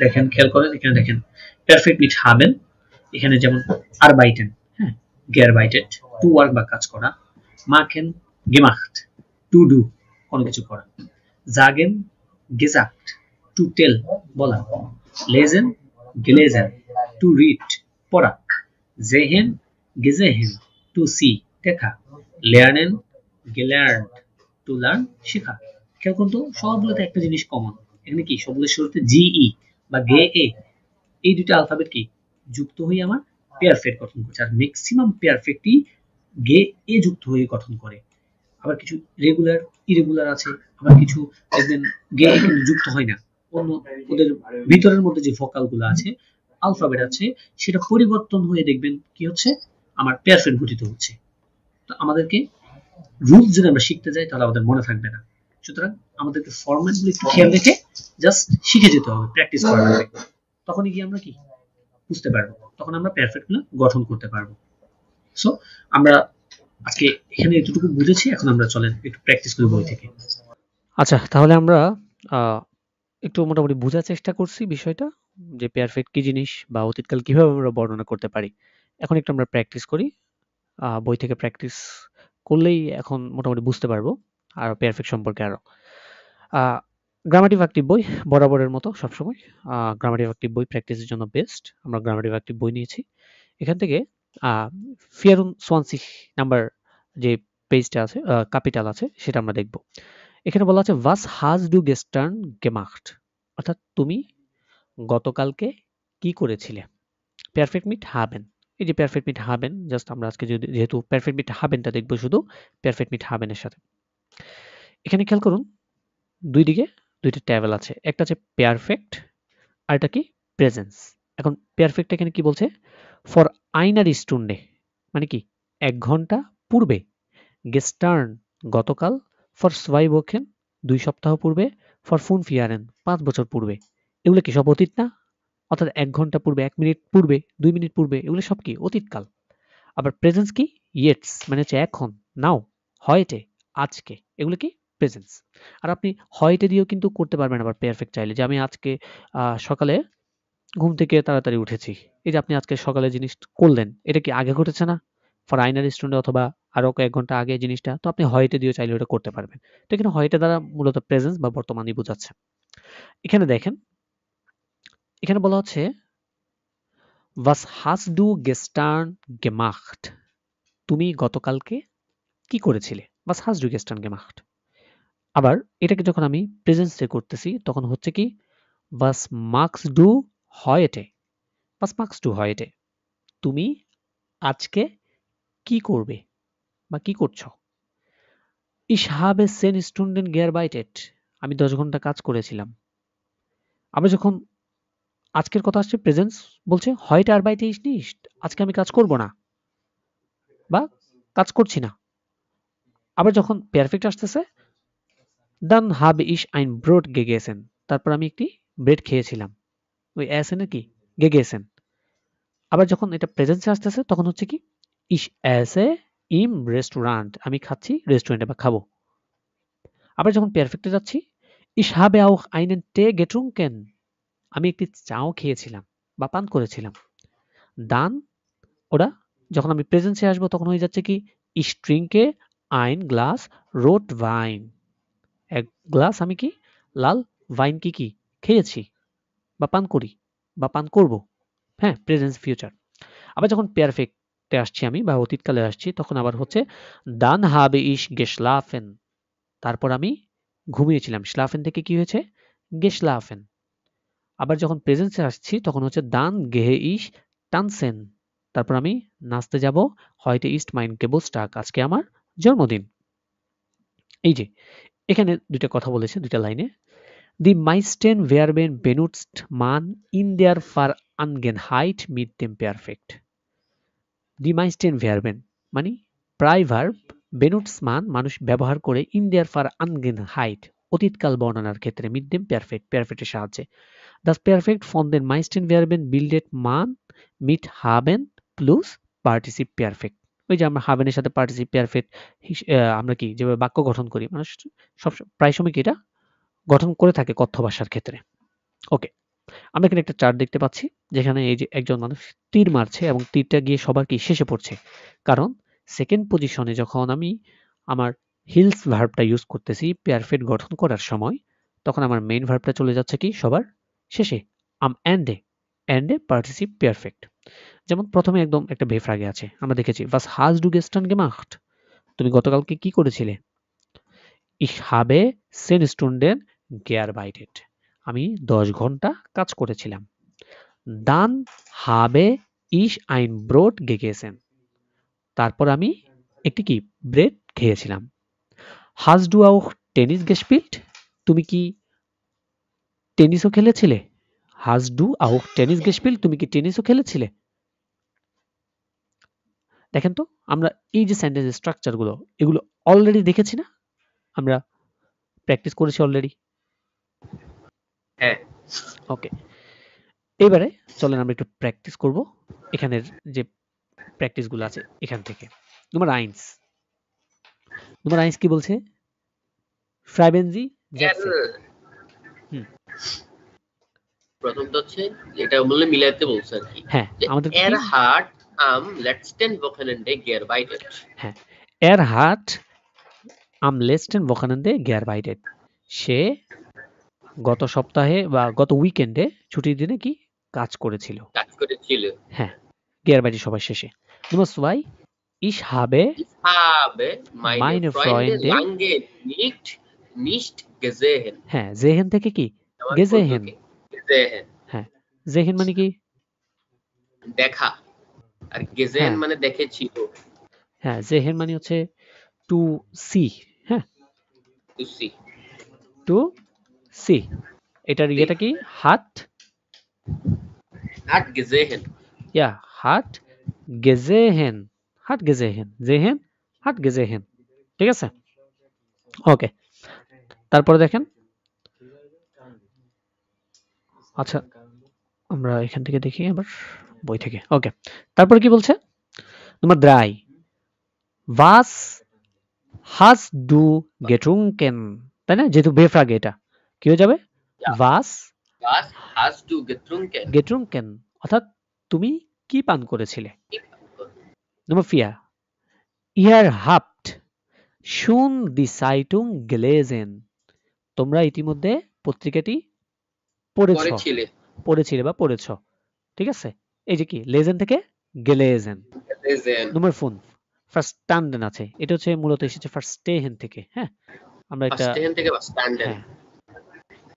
Speaker 1: দেখেন খেয়াল করেন, এখানে দেখেন পারফেক্ট মিট হাবেন, এখানে যেমন আরবাইটেন, হ্যাঁ, গেয়ারবাইটেড টু ওয়ার্ক বা কাজ করা, মাখেন গেমাখট টু ডু কোনো কিছু করা, জাগেন গেজাক্ট টু টেল বলা, লেজেন গেলেজেন টু রিড পড়া, জেহেন গেজেহেন টু সি দেখা, লেয়ার্নেন গেলার্ন টু লার্ন শেখা। খেয়াল করুন তো সবগুলোতে একটা জিনিস কমন, এখানে কি সবগুলোর শুরুতে জিই বা গে এ, এই দুটো আলফাবেট কি যুক্ত হয়ে আমার পেয়ারফেক্ট গঠন করছে, আর ম্যাক্সিমাম পেয়ারফেক্টই গে এ যুক্ত হয়ে গঠন করে। আবার কিছু রেগুলার ইরেগুলার আছে, আবার কিছু দেখবেন গে এ কিন্তু যুক্ত হয় না, অন্য ওদের ভিতরের মধ্যে যে ভোকাল গুলো আছে, আলফাবেট আছে, সেটা পরিবর্তন হয়ে দেখবেন কি হচ্ছে আমার পেয়ারফেক্ট গঠিত হচ্ছে। তো আমাদেরকে রুলস যদি আমরা শিখতে যাই তাহলে আমাদের মনে থাকবে না, সুতরাং আমাদেরকে ফরম্যাট গুলো একটু খেয়াল রেখে জাস্ট শিখে যেতে হবে, প্র্যাকটিস করা লাগবে, তখনই কি আমরা কি বুঝতে পারবো, তখন আমরা পারফেক্ট গুলো গঠন করতে পারবো। সো আমরা আজকে এখানে এতটুকু বুঝেছি, এখন আমরা চলেন একটু প্র্যাকটিস করি বই থেকে।
Speaker 3: আচ্ছা, তাহলে আমরা একটু মোটামুটি বোঝার চেষ্টা করছি বিষয়টা, যে পারফেক্ট কি জিনিস বা অতীতকাল কিভাবে আমরা বর্ণনা করতে পারি। এখন একটু আমরা প্র্যাকটিস করি, বই থেকে প্র্যাকটিস করলেই এখন মোটামুটি বুঝতে পারবো আর পারফেক্ট সম্পর্কে আরো। গ্রামাটিভ অ্যাক্টিভ বই বরাবরের মতো সবসময় গ্রামাটিভ অ্যাক্টিভ বই প্র্যাকটিসের জন্য বেস্ট। আমরা গ্রামাটিভ অ্যাক্টিভ বই নিয়েছি, এখান থেকে ফিয়ারুন সোয়ানসি নাম্বার যে পেজটা আছে, ক্যাপিটাল আছে, সেটা আমরা দেখব। এখানে বলা আছে ওয়াস হাজ ডু গেস্টার্ন গেমাখট, অর্থাৎ তুমি গতকালকে কি করেছিলে। পারফেক্ট মিট হাবেন, এই যে পারফেক্ট মিট হাবেন, জাস্ট আমরা আজকে যেহেতু পারফেক্ট মিট হাবেনটা দেখবো শুধু পারফেক্ট মিট হাবেনের সাথে। এখানে খেয়াল করুন দুই দিকে দুইটা ট্যাবেল আছে, একটা আছে পারফেক্ট আর এটা কি প্রেজেন্স। এখন পারফেক্ট এখানে কি বলছে, ফর আইনার স্টুন্ডে মানে কি 1 ঘন্টা পূর্বে, গেস্টার্ন গতকাল, ফর সোয়াই বোখেন 2 সপ্তাহ পূর্বে, ফর ফুন ফিয়ারেন 5 বছর পূর্বে। এগুলো কি সব অতীত না? অর্থাৎ 1 ঘন্টা পূর্বে, 1 মিনিট পূর্বে, 2 মিনিট পূর্বে, এগুলো সব কি অতীতকাল। আবার প্রেজেন্স কি ইয়েটস মানে হচ্ছে এখন, নাও, হয়টে আজকে, এগুলো কি প্রেজেন্স। আর আপনি হয়টে দিয়েও কিন্তু করতে পারবেন আবার পারফেক্ট চাইলে, যে আমি আজকে সকালে ঘুম থেকে তাড়াতাড়ি উঠেছি, এই যে আপনি আজকে সকালে জিনিস করলেন, এটা কি আগে ঘটেছে না? ফর আইনার স্টুডেন্ট অথবা আরো 1 ঘন্টা আগে জিনিসটা, তো আপনি হয়টে দিয়ে চাইলে ওটা করতে পারবেন। তো এখানে হয়টে দ্বারা মূলত প্রেজেন্স বা বর্তমানই বোঝাচ্ছে। এখানে দেখেন, এখানে বলা হচ্ছে was hast du gestern gemacht, তুমি গতকালকে কি করেছিলে। was hast du gestern gemacht। আবার এটাকে যখন আমি প্রেজেন্সে করতেছি তখন হচ্ছে কি was magst du heute, was magst du heute, তুমি আজকে কি করবে বা কি করছো। ich habe 10 Stunden gearbeitet, আমি 10 ঘন্টা কাজ করেছিলাম। আবার যখন আজকের কথা আসছে প্রেজেন্স বলছে heute arbeite ich nicht, আজকে আমি কাজ করব না বা কাজ করছি না। আবার যখন পারফেক্ট আসতেছে dann habe ich ein Brot gegessen, তারপর আমি একটি ব্রেড খেয়েছিলাম, ওই এসেন এর কি gegessen। আবার যখন এটা প্রেজেন্সে আসতেছে তখন হচ্ছে কি ich esse im Restaurant, আমি খাচ্ছি রেস্টুরেন্টে বা খাবো। আবার যখন পারফেক্টে যাচ্ছি ich habe auch einen Tee getrunken, আমি একটি চাও খেয়েছিলাম বা পান করেছিলাম। dann ওরা যখন আমি প্রেজেন্সে আসবো তখন হয়ে যাচ্ছে কি ich trinke ein Glas Rotwein, 1 glass আমি কি লাল ওয়াইন কি খেয়েছি বা পান করি বা পান করব। হ্যাঁ, প্রেজেন্ট ফিউচার। আবার যখন পারফেক্টে আসছি আমি বা অতীতকালে আসছি তখন আবার হচ্ছে dann habe ich geschlafen, তারপর আমি ঘুমিয়েছিলাম। schlafen থেকে কি হয়েছে geschlafen। আবার যখন প্রেজেন্সে আসছি তখন হচ্ছে dann gehe ich tanzen, তারপর আমি নাচতে যাব, heute ist mein Geburtstag, আজকে আমার জন্মদিন। এই যে এখানে দুইটা কথা বলেছে দুইটা লাইনে, die meisten Verben benutzt man in der Vergangenheit mit dem Perfekt। die meisten Verben মানে প্রায় ভার্ব বেনুটসমান মানুষ ব্যবহার করে ইন্ডিয়ার ফার আনগেন হাইট অতীতকাল বর্ণনার ক্ষেত্রে মিড দেম পেয়ারফেক্ট পেয়ারফেক্টের সাহায্যে Das Perfekt von den meisten Verben bildet man mit haben plus Partizip Perfekt. ওই যে আমরা হাবেনের সাথে পার্টিসিপ পারফেক্ট আমরা কি যেভাবে বাক্য গঠন করি মানুষ সব প্রায় সময় কি এটা গঠন করে থাকে কথ্য ভাষার ক্ষেত্রে। ওকে, আমরা এখানে একটা চার্ট দেখতে পাচ্ছি যেখানে এই যে একজন মানুষ তীর মারছে এবং তীরটা গিয়ে সবার কি শেষে পড়ছে, কারণ সেকেন্ড পজিশনে যখন আমি আমার হিলস ভার্বটা ইউজ করতেছি পারফেক্ট গঠন করার সময়, তখন আমার মেইন ভার্বটা চলে যাচ্ছে কি সবার শেষে am Ende Ende Partizip Perfekt। যেমন প্রথমে একদম একটা বেফ্রাগে আছে, আমরা দেখেছি was hast du gestern gemacht, তুমি গতকালকে কি করেছিলে? Ich habe 10 Stunden gearbeitet, আমি 10 ঘন্টা কাজ করেছিলাম। Dann habe ich ein Brot gegessen, তারপর আমি একটি কি ব্রেড খেয়েছিলাম। Hast du auch Tennis gespielt, তুমি কি টেনিসও খেলেছিলে? Hast du auch Tennis gespielt, তুমি কি টেনিসও খেলেছিলে? দেখেন তো আমরা এই যে সেন্টেন্স স্ট্রাকচার গুলো এগুলো অলরেডি দেখেছি না, আমরা প্র্যাকটিস করেছি অলরেডি।
Speaker 2: হ্যাঁ,
Speaker 3: ওকে, এবারে চলেন আমরা একটু প্র্যাকটিস করব এখানের যে প্র্যাকটিস গুলো আছে এখান থেকে। নম্বর 1 কি বলছে? Schreiben Sie Sätze।
Speaker 2: প্রথমটা হচ্ছে এটা বললে মিলাতে বলছে আর কি।
Speaker 3: হ্যাঁ, আমাদের কি
Speaker 2: Er hat am letzten Wochenende gearbeitet।
Speaker 3: হ্যাঁ, Er hat am letzten Wochenende gearbeitet, সে গত সপ্তাহে বা গত উইকেন্ডে ছুটির দিনে কি কাজ করেছিল। হ্যাঁ, gearbeitet সবার শেষে। Nummer 2 Ich habe
Speaker 2: meine Freunde lange nicht gesehen।
Speaker 3: হ্যাঁ, sehen থেকে কি gesehen। হ্যাঁ, sehen মানে কি
Speaker 2: দেখা, আর gesehen মানে দেখেছিল।
Speaker 3: হ্যাঁ, sehen মানে হচ্ছে to see। হ্যাঁ, to see এটার ইয়েটা কি hat
Speaker 2: gesehen।
Speaker 3: ja, hat gesehen sehen hat gesehen, ঠিক আছে। ওকে, তারপরে দেখেন, আচ্ছা আমরা এখান থেকে দেখি আবার বই থেকে। ওকে, তারপরে কি বলছে? Nummer 3 was hast du getrunken, তাই না, যেহেতু বেফ্রাগে এটা কি হয়ে যাবে was
Speaker 2: hast du
Speaker 3: getrunken অর্থাৎ তুমি কি পান করেছিলে। Nummer 4 ihr habt schon die Zeitung gelesen, তোমরা ইতিমধ্যে পত্রিকাটি পড়েছিলে বা পড়েছ, ঠিক আছে। এই যে কি লেজেন থেকে gelesen। Nummer 5 verstanden আছে, এটা হচ্ছে মূলত এসেছে verstehen থেকে। হ্যাঁ, আমরা একটা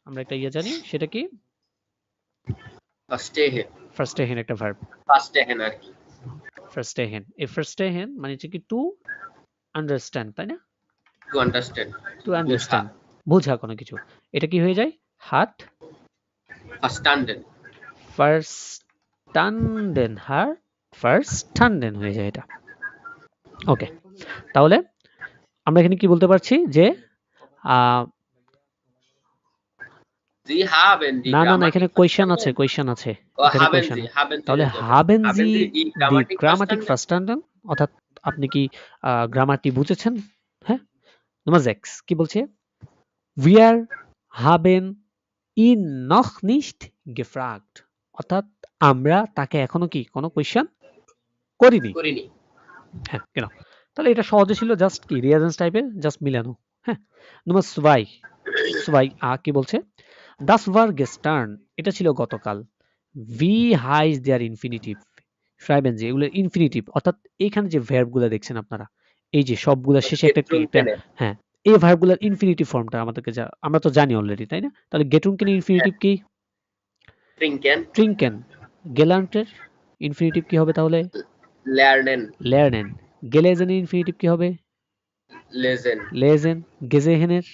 Speaker 3: আমরা একটা ইয়ে জানি, সেটা কি verstehen একটা ভার্ব।
Speaker 2: আর কি
Speaker 3: verstehen, এই verstehen মানে হচ্ছে কি টু আন্ডারস্ট্যান্ড, তাই না, টু আন্ডারস্ট্যান্ড বোঝা কোনো কিছু। এটা কি হয়ে যায় hat verstanden হয়ে যায় এটা। ওকে, তাহলে আমরা এখানে কি বলতে পারছি যে না না না, এখানে কোয়েশ্চেন আছে এখানে কোয়েশ্চেন। তাহলে haben Sie die Grammatik verstanden, অর্থাৎ আপনি কি গ্রামারটি বুঝেছেন। হ্যাঁ, Nummer 6 কি বলছে? Wir haben ihn noch nicht gefragt, অর্থাৎ আমরা তাকে এখনো কি কোনো কোয়েশ্চেন করিনি। হ্যাঁ, কেন? তাহলে এটা সহজে ছিল, জাস্ট কি রিয়াজেন্স টাইপের, জাস্ট মিলানো। হ্যাঁ, Nummer 2 কি বলছে? Das war gestern, এটা ছিল গতকাল। Wie heißt der Infinitive, schreiben Sie এগুলো ইনফিনিটিভ, অর্থাৎ এখানে যে ভার্ব গুলো দেখছেন আপনারা, এই যে সবগুলা শেষে একটা কি, হ্যাঁ, এই ভার্বগুলোর ইনফিনিটিভ ফর্মটা আমাদেরকে আমরা তো জানি অলরেডি, তাই না। তাহলে getrunken ইনফিনিটিভ কি trinken, gelernt এর ইনফিনিটিভ কি হবে তাহলে lernen, gelesen এর ইনফিনিটিভ কি হবে lesen, gesehen এর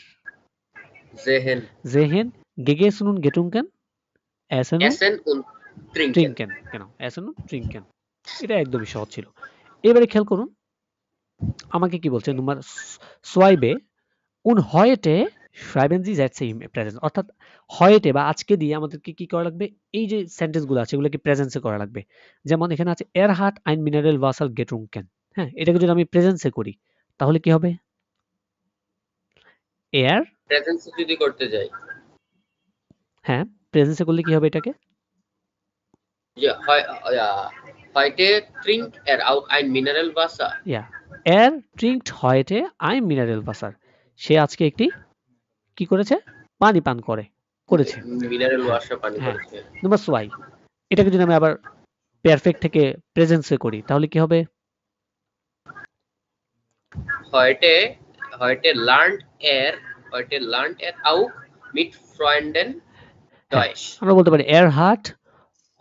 Speaker 3: sehen, gegessen und getrunken essen und trinken, কেন essen und trinken, এটা একদমই সহজ ছিল। এবারে খেয়াল করুন আমাকে কি বলছে তোমার সোয়াইবে উন হয়েটে schreiben Sie Sätze im Präsens অর্থাৎ হয়েটে বা আজকে দিয়ে আমাদেরকে কি করা লাগবে এই যে সেন্টেন্স গুলো আছে এগুলোকে প্রেজেন্সে করা লাগবে যেমন এখানে আছে er hat ein Mineralwasser getrunken হ্যাঁ এটাকে যদি আমি প্রেজেন্সে করি তাহলে কি হবে er
Speaker 2: প্রেজেন্স যদি করতে যাই
Speaker 3: হ্যাঁ প্রেজেন্সে করলে কি হবে এটাকে
Speaker 2: যে heute trinkt er auch ein Mineralwasser
Speaker 3: ja er trinkt heute ein Mineralwasser সে আজকে একটি কি করেছে পানি পান করেছে
Speaker 2: মিনারেল ওয়াটার পানি
Speaker 3: হ্যাঁ
Speaker 2: করেছে
Speaker 3: নাম্বার ওয়াই এটাকে যদি আমি আবার পারফেক্ট থেকে প্রেজেন্সে করি তাহলে কি হবে
Speaker 2: heute heute lernt er auch mit Freunden Deutsch
Speaker 3: আমরা বলতে পারি er hat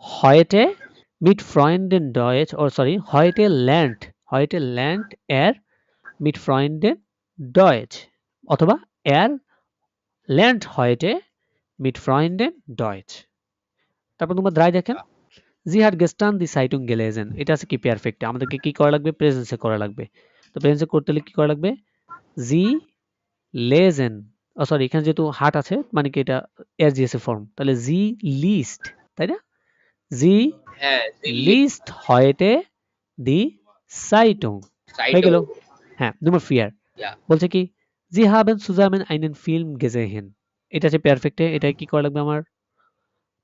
Speaker 3: heute mit Freunden Deutsch heute lernt er mit Freunden Deutsch অথবা er lernt heute mit Freunden Deutsch তারপর তোমরা দ্রাই দেখেন Sie hat gestern die Zeitung gelesen এটা আছে কি পারফেক্টে আমাদেরকে কি করা লাগবে প্রেজেন্সে করা লাগবে তো প্রেজেন্সে করতে হলে কি করা লাগবে Sie lesen সরি এখানে যেহেতু হাট আছে মানে কি এটা এরজিএস এর ফর্ম তাহলে Sie liest তাই না Sie
Speaker 2: হ্যাঁ
Speaker 3: liest heute die Zeitung হয়ে গেল হ্যাঁ নম্বর 4 বলছে কি Sie haben zusammen einen Film gesehen এটা আছে পারফেক্টে এটা কি করা লাগবে আমার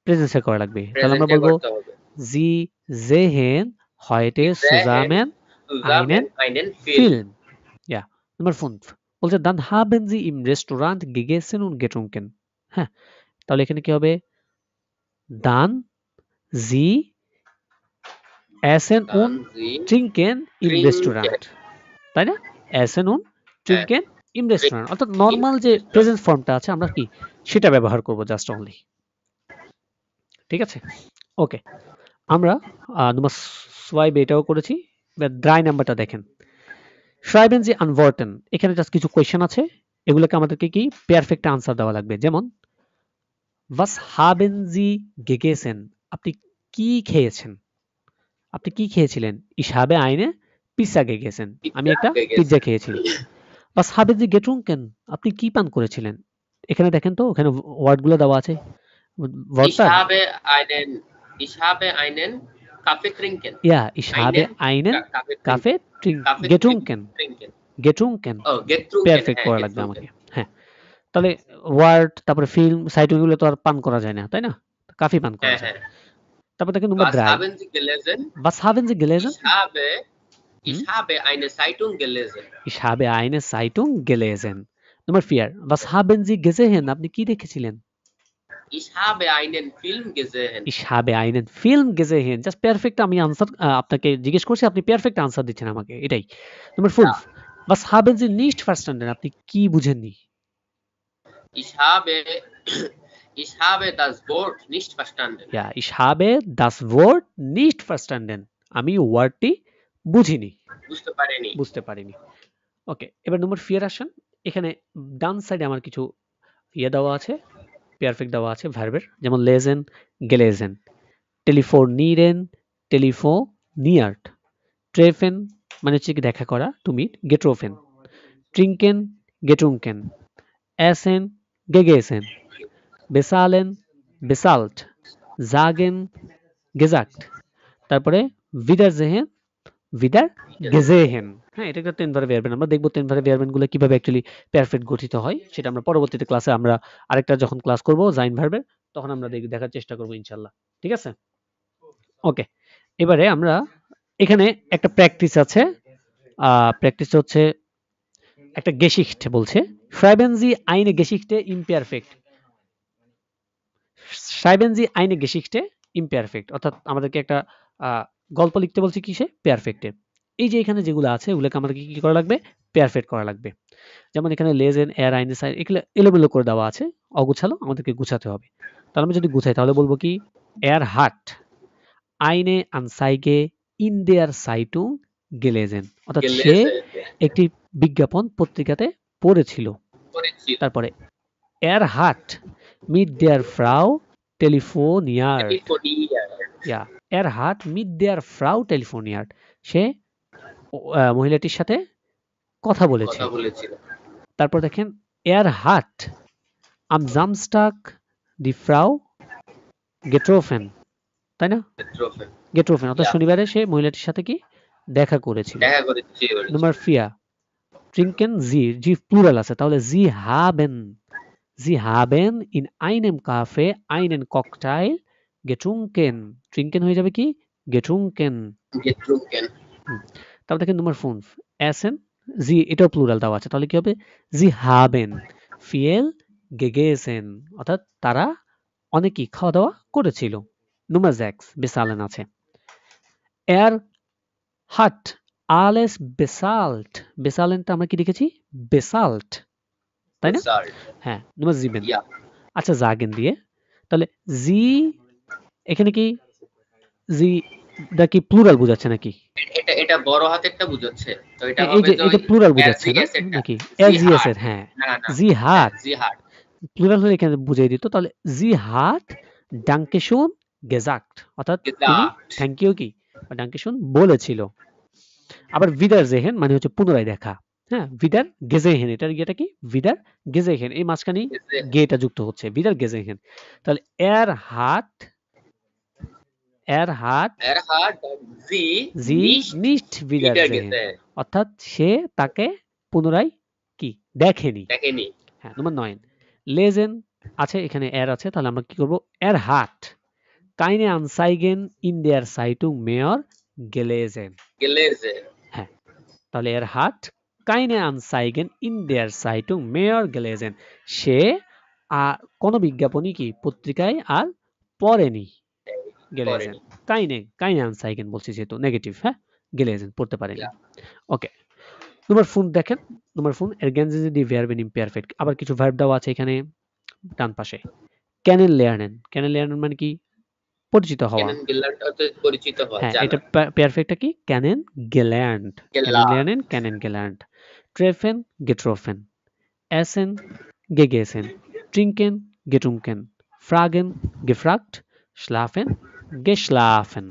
Speaker 3: প্রেজেন্সে করা লাগবে তাহলে আমরা বলবো Sie sehen heute zusammen einen Film ja Nummer 5 বলছে dann haben Sie im Restaurant gegessen und getrunken হ্যাঁ তাহলে এখানে কি হবে dann Sie essen und trinken im Restaurant তাই না essen und trinken im Restaurant অর্থাৎ নরমাল যে প্রেজেন্ট ফর্মটা আছে আমরা কি সেটা ব্যবহার করব জাস্ট অনলি ঠিক আছে ওকে আমরা নম্বর 2 এটাও করেছি এবার ড্রাই নাম্বারটা দেখেন schreiben Sie antworten এখানে জাস্ট কিছু কোশ্চেন আছে এগুলোকে আমাদেরকে কি পারফেক্ট আনসার দেওয়া লাগবে যেমন was haben Sie gegessen আপনি কি খেয়েছেন আপনি কি খেয়েছিলেন ich habe eine Pizza gegessen আমি একটা পিৎজা খেয়েছি was haben Sie getrunken আপনি কি পান করেছিলেন এখানে দেখেন তো ওখানে ওয়ার্ডগুলো দেওয়া আছে
Speaker 2: Ich habe einen Kaffee trinken.
Speaker 3: Ja, ich habe einen Kaffee getrunken. Getrunken.
Speaker 2: Oh, getrunken.
Speaker 3: Perfect করা লাগবে আমাকে হ্যাঁ তাহলে ওয়ার্ড তারপরে ফিল্ম সাইট গুলো তো আর পান করা যায় না তাই না কফি পান করা যায় তারপর দেখেন নম্বর 3 Was haben Sie gelesen?
Speaker 2: Ich habe eine Zeitung gelesen.
Speaker 3: Ich habe eine Zeitung gelesen. Nummer 4 Was haben Sie gesehen? আপনি কি দেখেছিলেন
Speaker 2: Ich habe einen Film gesehen.
Speaker 3: Ich habe einen Film gesehen. Just perfect আমি answer আপনাকে জিজ্ঞেস করছি আপনি perfect answer দিচ্ছেন আমাকে এটাই number 5 Was haben Sie nicht verstanden? আপনি কি বুঝেননি
Speaker 2: Ich habe das Wort nicht verstanden.
Speaker 3: Ja, ich habe das Wort nicht verstanden. আমি ওয়ার্ডটি বুঝিনি বুঝতে পারিনি ওকে এবার নম্বর 4 আসেন এখানে ডান সাইডে আমার কিছু দেওয়া আছে পারফেক্ট দেওয়া আছে ভার্বের যেমন লেজেন গেলেজেন টেলিফোনিরেন টেলিফোনিয়ার্ট ট্রেফেন মানে হচ্ছে কি দেখা করা তুমি গেট্রোফেন ট্রিঙ্কেন গেট্রুঙ্কেন এসেন গেগেসেন বেসালেন বেসাল্ট জাগেন গেজাক্ট তারপরে ভিদার জেহেন ভিদার গেজেহেন হ্যাঁ এটা একটা 10 ভার্ব ভার্বেন আমরা দেখব 10 ভার্ব ভার্বেন গুলো কিভাবে অ্যাকচুয়ালি পারফেক্ট গঠিত হয় সেটা আমরা পরবর্তীতে ক্লাসে আমরা আরেকটা যখন ক্লাস করব জাইন ভার্বের তখন আমরা দেখার চেষ্টা করব ইনশাআল্লাহ ঠিক আছে ওকে এবারে আমরা এখানে একটা প্র্যাকটিস আছে প্র্যাকটিস হচ্ছে একটা গেশিখট বলছে schreiben Sie eine Geschichte imperfekt schreiben Sie eine Geschichte imperfekt অর্থাৎ আমাদেরকে একটা গল্প লিখতে বলছে কিসে পারফেক্টে এই যে এখানে যেগুলো আছে ওগুলোকে আমাদেরকে কি করা লাগবে পারফেক্ট করা লাগবে যেমন এখানে লেজেন এর আইনে সাইন এগুলো এলোমেলো করে দেওয়া আছে অগুছালো আমাদেরকে গুছাতে হবে তাহলে আমি যদি গুছাই তাহলে বলবো কি এর হাট আইনে আনসাইগে ইন দেয়ার সাইটুং গেলেজেন অর্থাৎ সে একটি বিজ্ঞাপন পত্রিকাতে পড়েছিল তারপরে এর হাট মিট দেয়ার ফ্রাউ টেলিফোনিয়ার্ট ইয়া এর হাট মিট দেয়ার ফ্রাউ টেলিফোনিয়ার্ট সে মহিলাটির সাথে কথা বলেছে।
Speaker 2: কথা বলেছিল।
Speaker 3: তারপর দেখেন এর হাট am Samstag die Frau getroffen, তাই না?
Speaker 2: Betroffen.
Speaker 3: getroffen অর্থাৎ
Speaker 2: Ja,
Speaker 3: শনিবারে সে মহিলাটির সাথে কি দেখা করেছিল।
Speaker 2: দেখা করেছি
Speaker 3: নাম্বার
Speaker 2: বলেছিল।
Speaker 3: 4 trinken sie প্লুরাল আছে, তাহলে sie haben in einem Café einen Cocktail getrunken, trinken হয়ে যাবে কি getrunken।
Speaker 2: Getrunken.
Speaker 3: তারপর দেখেন নাম্বার 5 essen sie, এটাও প্লুরাল দেওয়া আছে, তাহলে কি হবে sie haben viel gegessen, অর্থাৎ তারা অনেকই খাওয়া দাওয়া করেছিল। নাম্বার 6 bezahlen আছে, er hat alles bezahlt, bezahlenটা আমরা কি লিখেছি bezahlt, তাই না?
Speaker 2: Bezahlt.
Speaker 3: হ্যাঁ, নাম্বার 7
Speaker 2: Ja.
Speaker 3: আচ্ছা জাগেন দিয়ে, তাহলে জি এখানে কি জি দা কি প্লুরাল বোঝাচ্ছে নাকি?
Speaker 2: এটা বড় হাতেরটা বুঝাচ্ছে। তো এটা
Speaker 3: এই
Speaker 2: হবে
Speaker 3: যে
Speaker 2: যে
Speaker 3: এটা প্লুরাল বোঝাচ্ছে না নাকি? এসজিএস এর, হ্যাঁ জি হাট,
Speaker 2: জি হাট।
Speaker 3: প্লুরাল হলে এখানে বুঝিয়ে দিত, তাহলে জি হাট ডাঙ্কেশন গেজাক্ট, অর্থাৎ তিনি থ্যাংক ইউ কি ডাঙ্কেশন বলেছিল। আবার ভিদার জেহেন মানে হচ্ছে পুনরায় দেখা, হ্যাঁ ভিদার গেজেহেন, এটার ইয়েটা কি ভিদার গেজেহেন, এই মাঝখানে গেটা যুক্ত হচ্ছে ভিদার গেজেহেন, তাহলে এর হাট জি নিস্ট ভিদার জেহেন, অর্থাৎ সে তাকে পুনরায় কি দেখেনি। হ্যাঁ নাম্বার 9 লেজেন আছে, এখানে এর আছে, তাহলে আমরা কি করব এর হাট কাইনে আনসাইগেন ইন দেয়ার সাইটুং মেয়র গেলেজেন, হ্যাঁ তাহলে এর হাট কাইনে আনসাইগেন ইন দেয়ার সাইটুং মেয়র গেলেজেন, সে কোন বিজ্ঞাপনই কি পত্রিকায় আর পড়েনি। গেলেজেন কাইনে আনসাইগেন বলছি যেহেতু নেগেটিভ, হ্যাঁ গেলেজেন পড়তে পারেনি। ওকে নাম্বার 4 দেখেন, number 4 ergänzen die Verben im Perfekt, আবার কিছু ভার্ব দেওয়া আছে এখানে ডান পাশে। কেনেন লেয়ার্নেন মানে কি পরিচিত হওয়া, হ্যাঁ এটা পারফেক্টটা কি কেনেন গেলার্ন্ড, কেনেন গেলার্ন্ড, ট্রেফেন গেট্রোফেন, এসেন গেগেসেন, ট্রিঙ্কেন গেটুঙ্কেন, ফ্রাগেন গেফ্রাগট, schlafen geschlafen।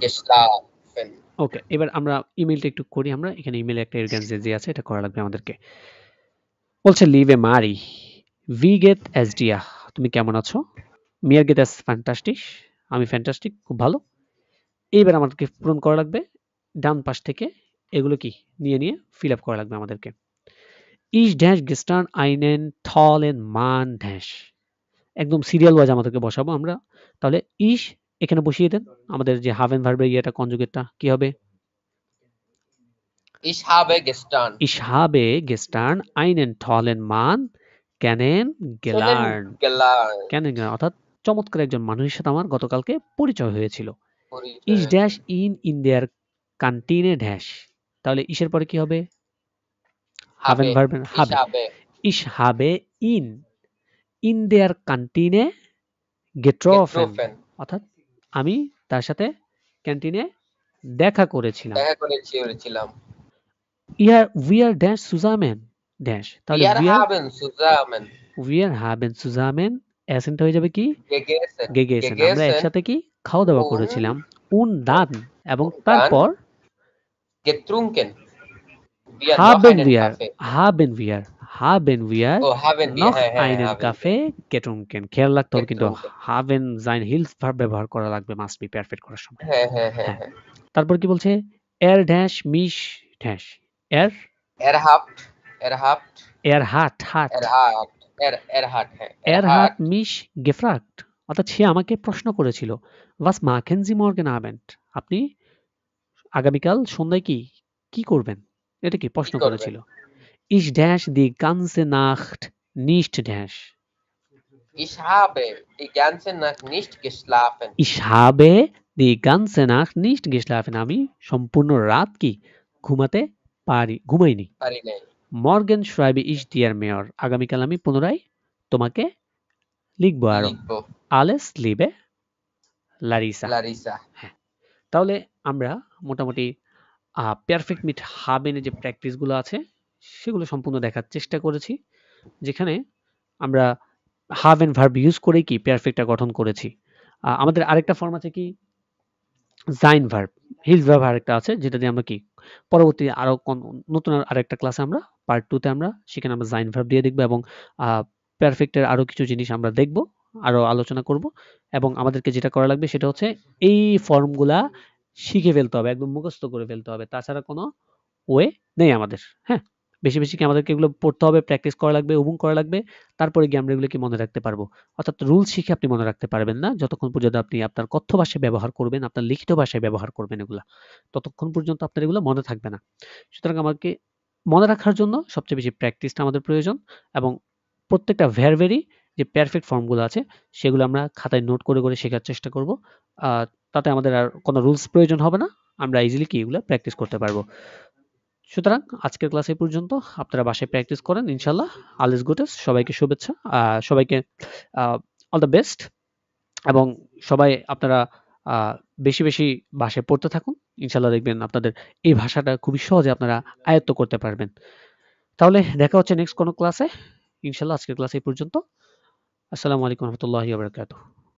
Speaker 3: ওকে এবার আমরা ইমেলটা একটু করি, আমরা এখানে ইমেলে একটা ergänzen যে আছে এটা করা লাগবে আমাদেরকে। বলছে লিভে মারি ভি গেট এস ডিয়া, তুমি কেমন আছো? মিয়ার গেট এস ফ্যান্টাস্টিক, আমি ফ্যান্টাস্টিক খুব ভালো। এইবার আমাদেরকে পূরণ করা লাগবে ডান পাশ থেকে এগুলো কি নিয়ে ফিল আপ করা লাগবে আমাদেরকে। ইস ড্যাশ গেস্টার্ন আইনেন থলেন মান ড্যাশ, একদম সিরিয়াল ওয়াইজ আমাদেরকে বসাবো আমরা, তাহলে ইস এখানে বসিয়ে দেন, আমাদের যে হাভেন ভার্বের ইয়েটা কনজুগেটটা কি হবে
Speaker 2: Ich habe
Speaker 3: gestern einen tollen Mann kennengelernt, অর্থাৎ চমৎকার একজন মানুষের সাথে আমার গতকালকে পরিচয় হয়েছিল। Ich dash in der Kantine dash, তাহলে ইসের পরে কি হবে haben verb habe, ich habe in der Kantine getroffen, অর্থাৎ আমি তার সাথে ক্যান্টিনে দেখা করেছিলাম। wir dash zusammen dash, তাহলে wir haben zusammen এসেন্ট হয়ে যাবে কি gegessen, আমরা একসাথে কি খাওয়া দাওয়া করেছিলাম। und dann এবং তারপর haben wir noch einen Kaffee getrunken, খেয়াল রাখতে হবে কিন্তু haben sein Hilf verb ব্যবহার করা লাগবে must be perfect করার সময়। হ্যাঁ তারপর কি বলছে er dash mich dash, er hat mich gefragt, অর্থাৎ সে আমাকে প্রশ্ন করেছিল was machen Sie morgen Abend, আপনি আগামীকাল সন্ধ্যায় কি করবেন, এটা কি প্রশ্ন করেছিল। ich dash die ganze Nacht nicht dash, ich habe die ganze Nacht nicht geschlafen, আমি সম্পূর্ণ রাত কি ঘুমাইনি। morgen schreibe ich dir mehr, আগামীকাল আমি পুনরায় তোমাকে লিখবো আরো। alles liebe Larissa। হ্যাঁ তাহলে আমরা মোটামুটি পারফেক্ট মিট হাবেনের যে প্র্যাকটিসগুলো আছে সেগুলো সম্পূর্ণ দেখার চেষ্টা করেছি, যেখানে আমরা হাভ এন্ড ভার্ব ইউজ করেই কি পারফেক্টটা গঠন করেছি। আমাদের আরেকটা ফর্ম আছে কি জাইন ভার্ব, হিজ ভার্ব আরেকটা আছে যেটা দিয়ে আমরা কি পরবর্তী আরো নতুন আরেকটা ক্লাসে আমরা পার্ট 2 তে আমরা সেখানে আমরা জাইন ভার্ব দিয়ে দেখব এবং পারফেক্টের আরো কিছু জিনিস আমরা দেখব, আরো আলোচনা করব এবং আমাদেরকে যেটা করা লাগবে সেটা হচ্ছে এই ফর্মগুলা শিখে ফেলতে হবে, একদম মুখস্থ করে ফেলতে হবে, তাছাড়া কোনো ওয়ে নেই আমাদের। হ্যাঁ, বেশি বেশি কি আমাদেরকে এগুলো পড়তে হবে, প্র্যাকটিস করা লাগবে, অভ্যাস করা লাগবে, তারপরে গিয়ে আমরা এগুলো কি মনে রাখতে পারবো। অর্থাৎ রুল শিখে আপনি মনে রাখতে পারবেন না যতক্ষণ পর্যন্ত আপনি আপনার কথ্য ভাষায় ব্যবহার করবেন, আপনার লিখিত ভাষায় ব্যবহার করবেন এগুলা, ততক্ষণ পর্যন্ত আপনার এগুলো মনে থাকবে না। সুতরাং আমাকে মনে রাখার জন্য সবচেয়ে বেশি প্র্যাকটিসটা আমাদের প্রয়োজন এবং প্রত্যেকটা ভার্বেরই যে পারফেক্ট ফর্মগুলো আছে সেগুলো আমরা খাতায় নোট করে করে শেখার চেষ্টা করব। তাতে আমাদের আর কোনো রুলস প্রয়োজন হবে না, আমরা ইজিলি কি এগুলো প্র্যাকটিস করতে পারবো। সুতরাং আজকের ক্লাস এই পর্যন্ত, আপনারা বাসায় প্র্যাকটিস করেন ইনশাল্লাহ। অল ইজ গুড, সবাইকে শুভেচ্ছা, সবাইকে অল দ্য বেস্ট এবং সবাই আপনারা বেশি বেশি ভাষায় পড়তে থাকুন, ইনশাল্লাহ দেখবেন আপনাদের এই ভাষাটা খুবই সহজে আপনারা আয়ত্ত করতে পারবেন। তাহলে দেখা হচ্ছে নেক্সট কোনো ক্লাসে ইনশাল্লাহ। আজকের ক্লাস এই পর্যন্ত। আসসালামু আলাইকুম রহমতুল্লাহি ওয়া বারাকাতুহু।